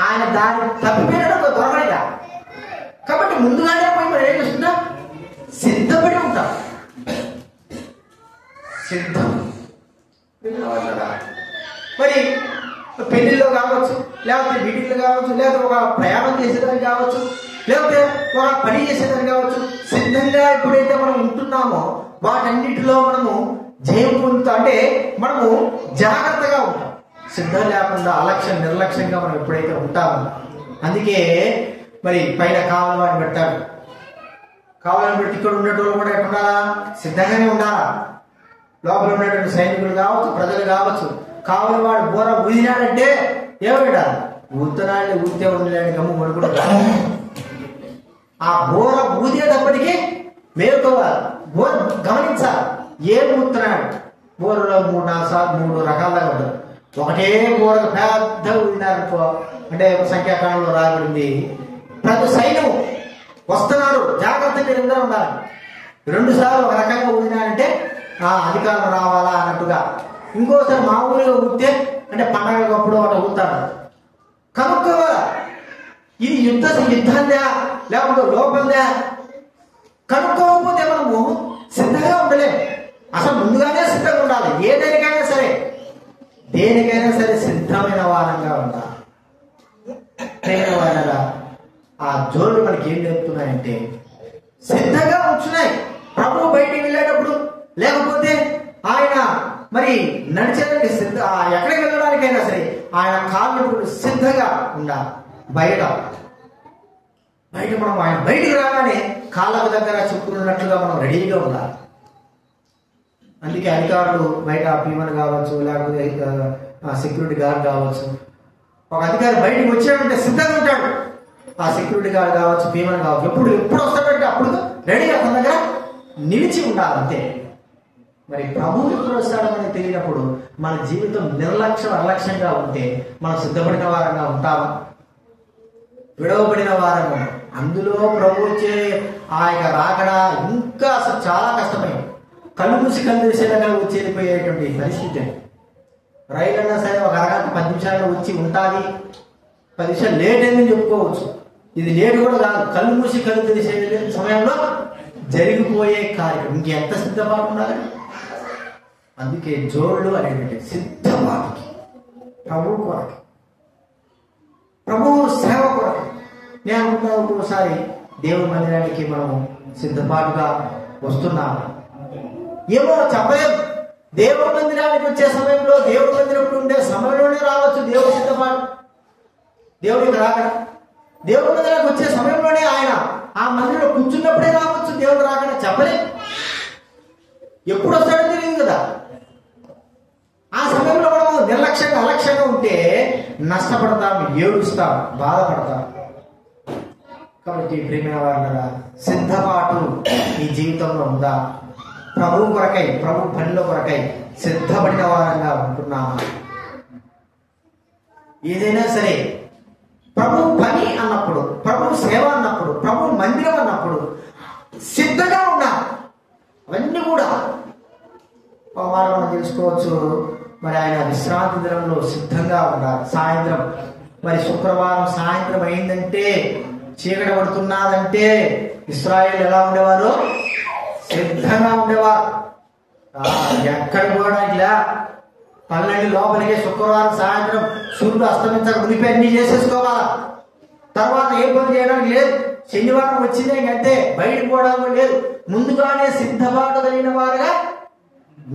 S1: ఆయన దాన్ని తప్పిపోయినాడు దొరకలేదా. కాబట్టి ముందుగానే పోయి మనం ఏం చేస్తుంటాం, సిద్ధపడి ఉంటాం. సిద్ధం మరి పెళ్లిలో కావచ్చు, లేకపోతే మీటింగ్లో కావచ్చు, లేకపోతే ఒక ప్రయాణం చేసేదానికి కావచ్చు, లేకపోతే ఒక పని చేసేదానికి కావచ్చు. సిద్ధంగా ఎప్పుడైతే మనం ఉంటున్నామో వాటన్నిటిలో మనము జయం పొందుతాం. అంటే మనము జాగ్రత్తగా ఉంటాం. సిద్ధం లేకుండా నిర్లక్ష్యంగా మనం ఎప్పుడైతే ఉంటామో, అందుకే మరి పైన కావాలని పెట్టాడు. కావాలని పెట్టి ఇక్కడ ఉండేటోళ్ళు కూడా ఎట్లా సిద్ధంగానే ఉండాలా. లోపల ఉన్నటువంటి సైనికులు కావచ్చు, ప్రజలు కావచ్చు, కావాలి వాడు బోర ఊదినాడంటే ఏమిడా ఊతున్నాడు, ఊతే ఉండలేని గమ్ము కూడా ఆ బోర ఊదేటప్పటికీ మేలుకోవాలి, బోర గమనించాలి ఏం ఊతున్నాడు. బోరలో 3 రకాలుగా ఉంటుంది. ఒకటే బోర పెద్ద ఊదినారనుకో అంటే సంఖ్యాకాలంలో రాబడింది, ప్రతి సైన్యం వస్తున్నారు, జాగ్రత్తగా నిరంతరం ఉండాలి. 2 సార్లు ఒక రకంగా ఊదినారంటే అధికారులు రావాలా అన్నట్టుగా. ఇంకోసారి మామూలుగా ఊతే అంటే పండగప్పుడు ఒకటి ఊతాడు. కనుక్కోవాలా ఇది యుద్ధందా లేకపోతే లోపందా. కనుక్కోకపోతే మనము సిద్ధంగా ఉండలేము. అసలు ముందుగానే సిద్ధంగా ఉండాలి. దేనికైనా సరే సిద్ధమైన వారంగా ఉండాలి. ఆ జోళ్ళు మనకి ఏం చెప్తున్నాయంటే సిద్ధంగా ఉంటున్నాయి. ప్రభు బయటికి వెళ్ళేటప్పుడు లేకపోతే ఆయన మరి నడిచేదానికి ఎక్కడికి వెళ్ళడానికైనా సరే ఆయన కాళ్ళు సిద్ధంగా ఉండాలి. బయట మనం ఆయన బయటికి రాగానే కాళ్ళకు దగ్గర చెప్పుకున్నట్లుగా మనం రెడీగా ఉండాలి. అందుకే అధికారులు బయట పీమన్ కావచ్చు, లేకపోతే సెక్యూరిటీ గార్డ్ కావచ్చు, ఒక అధికారి బయటకు వచ్చాడంటే సిద్ధంగా ఉంటాడు. ఆ సెక్యూరిటీ గార్డ్ కావచ్చు, పీమన్ కావచ్చు, ఎప్పుడు వస్తాడంటే అప్పుడు రెడీగా తన దగ్గర నిలిచి ఉండాలి అంతే. మరి ప్రభువు ఎప్పుడు వస్తాడని తెలియనప్పుడు మన జీవితం అలక్ష్యంగా ఉంటే మనం సిద్ధపడిన వారంగా ఉంటామా, విడవబడిన వారంగా? అందులో ప్రభు వచ్చే ఆ యొక్క రాకడ ఇంకా అసలు చాలా కష్టమైంది. కళ్ళు మూసి కళ్ళు తెరిసేలాగా వచ్చి వెళ్ళిపోయేటువంటి పరిస్థితి. రైలు అన్నా సరే ఒక అరగంట 10 నిమిషాల్లో వచ్చి ఉంటుంది. 10 నిమిషాలు లేట్ అయిందని చెప్పుకోవచ్చు. ఇది లేట్ కూడా కాదు, కళ్ళు మూసి కళ్ళు తెరిసే సమయంలో జరిగిపోయే కార్యక్రమం. ఇంకెంత సిద్ధపాటు ఉండాలి. అందుకే జోళ్ళు అనేటువంటి సిద్ధపాటుకి, ప్రభువు కొరకు, ప్రభువు సేవ కొరకు. నేను అనుకున్నా ఒక్కోసారి దేవుని మందిరానికి మనము సిద్ధపాటుగా వస్తున్నాము ఏమో చెప్పలేము. దేవుడి మందిరానికి వచ్చే సమయంలో, దేవుడి మందిరంలో ఉండే సమయంలోనే రావచ్చు దేవుడి సిద్ధపాటు. దేవుడికి రాకడ దేవుడి మందిరానికి వచ్చే సమయంలోనే ఆయన ఆ మందిరంలో కూర్చున్నప్పుడే రావచ్చు దేవుడు రాకడ. చెప్పలేము, ఎప్పుడు వస్తాడో తెలియదు కదా. ఆ సమయంలో మనము అలక్ష్యంగా ఉంటే నష్టపడతాం, ఏడుస్తాం, బాధపడతాం. కాబట్టి ప్రియమైన వారులారా, సిద్ధపాటు ఈ జీవితంలో ఉందా? ప్రభు కొరకై, ప్రభు పనిలో కొరకై సిద్ధపడిన వారంగా ఉంటున్నామా? ఏదైనా సరే ప్రభు పని అన్నప్పుడు, ప్రభు సేవ అన్నప్పుడు, ప్రభు మందిరం అన్నప్పుడు సిద్ధంగా ఉండాలి. అవన్నీ కూడా ఒక మాట మనం తెలుసుకోవచ్చు. మరి ఆయన విశ్రాంతి దినంలో సిద్ధంగా ఉండాలి. సాయంత్రం మరి శుక్రవారం సాయంత్రం అయిందంటే, చీకటి పడుతున్నదంటే ఇశ్రాయేలు ఎలా ఉండేవారు? సిద్ధంగా ఉండేవారు. ఎక్కడ కూడా ఇలా పల్లెండి లోపలికే శుక్రవారం సాయంత్రం సూర్యుడు అస్తమించక మునిపి అన్ని చేసేసుకోవాలా. తర్వాత ఏ పని చేయడానికి లేదు. శనివారం వచ్చిందే అంటే బయటకు పోవడానికి లేదు. ముందుగానే సిద్ధపాటు కలిగిన వారుగా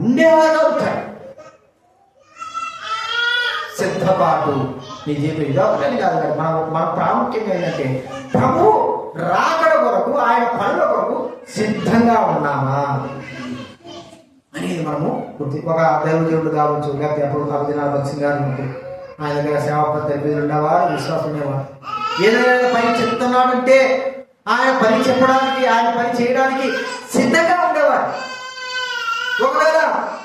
S1: ఉండేవారు అవుతాడు. సిద్ధపాటు నీ జీవితం ఇదొకటని కాదు. మన ప్రాముఖ్యంగా ఏంటంటే ప్రభు రాకడ కొరకు, ఆయన పనుల కొరకు సిద్ధంగా ఉన్నామా అనేది మనము ఒక దైవదేవుడు కావచ్చు, లేకపోతే అప్పుడు అభిజనాథ్ భక్సింగ్ గారు ఆయన దగ్గర సేవా పద్ధతి ఉండేవారు, విశ్వాసం ఉండేవారు. ఏదైనా పని చెప్తున్నాడంటే ఆయన పని చెప్పడానికి, ఆయన పని చేయడానికి సిద్ధంగా ఉండేవారు. ఒకవేళ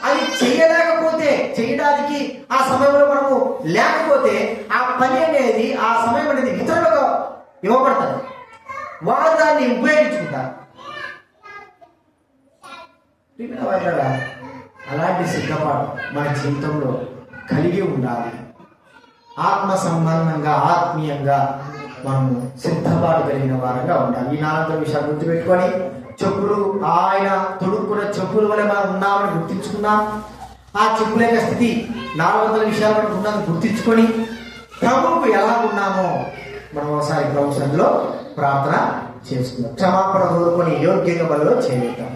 S1: అది చేయలేకపోతే, చేయడానికి ఆ సమయంలో మనము లేకపోతే ఆ పని అనేది, ఆ సమయం అనేది ఇతరులకు ఇవ్వబడతారు. వారు దాన్ని ఉపయోగించుకుంటారు. అలాంటి సిద్ధపాటు మన జీవితంలో కలిగి ఉండాలి. ఆత్మ సంబంధంగా, ఆత్మీయంగా మనము సిద్ధపాటు కలిగిన వారంగా ఉండాలి. ఈ 4 విషయాలు గుర్తుపెట్టుకొని, చెప్పులు ఆయన తొడుక్కున్న చెప్పుల వల్ల మనం ఉన్నామని గుర్తించుకున్నాం. ఆ చెప్పుల యొక్క స్థితి 400 విషయాలు మనకు ఉన్నదని గుర్తించుకొని ప్రభువుకు ఎలా ఉన్నామో మనం ఒకసారి ప్రభు సన్నిధిలో ప్రార్థన చేసుకుందాం. క్షమాపణ కోరుకొని యోగ్యంగా బలిలో చేద్దాం.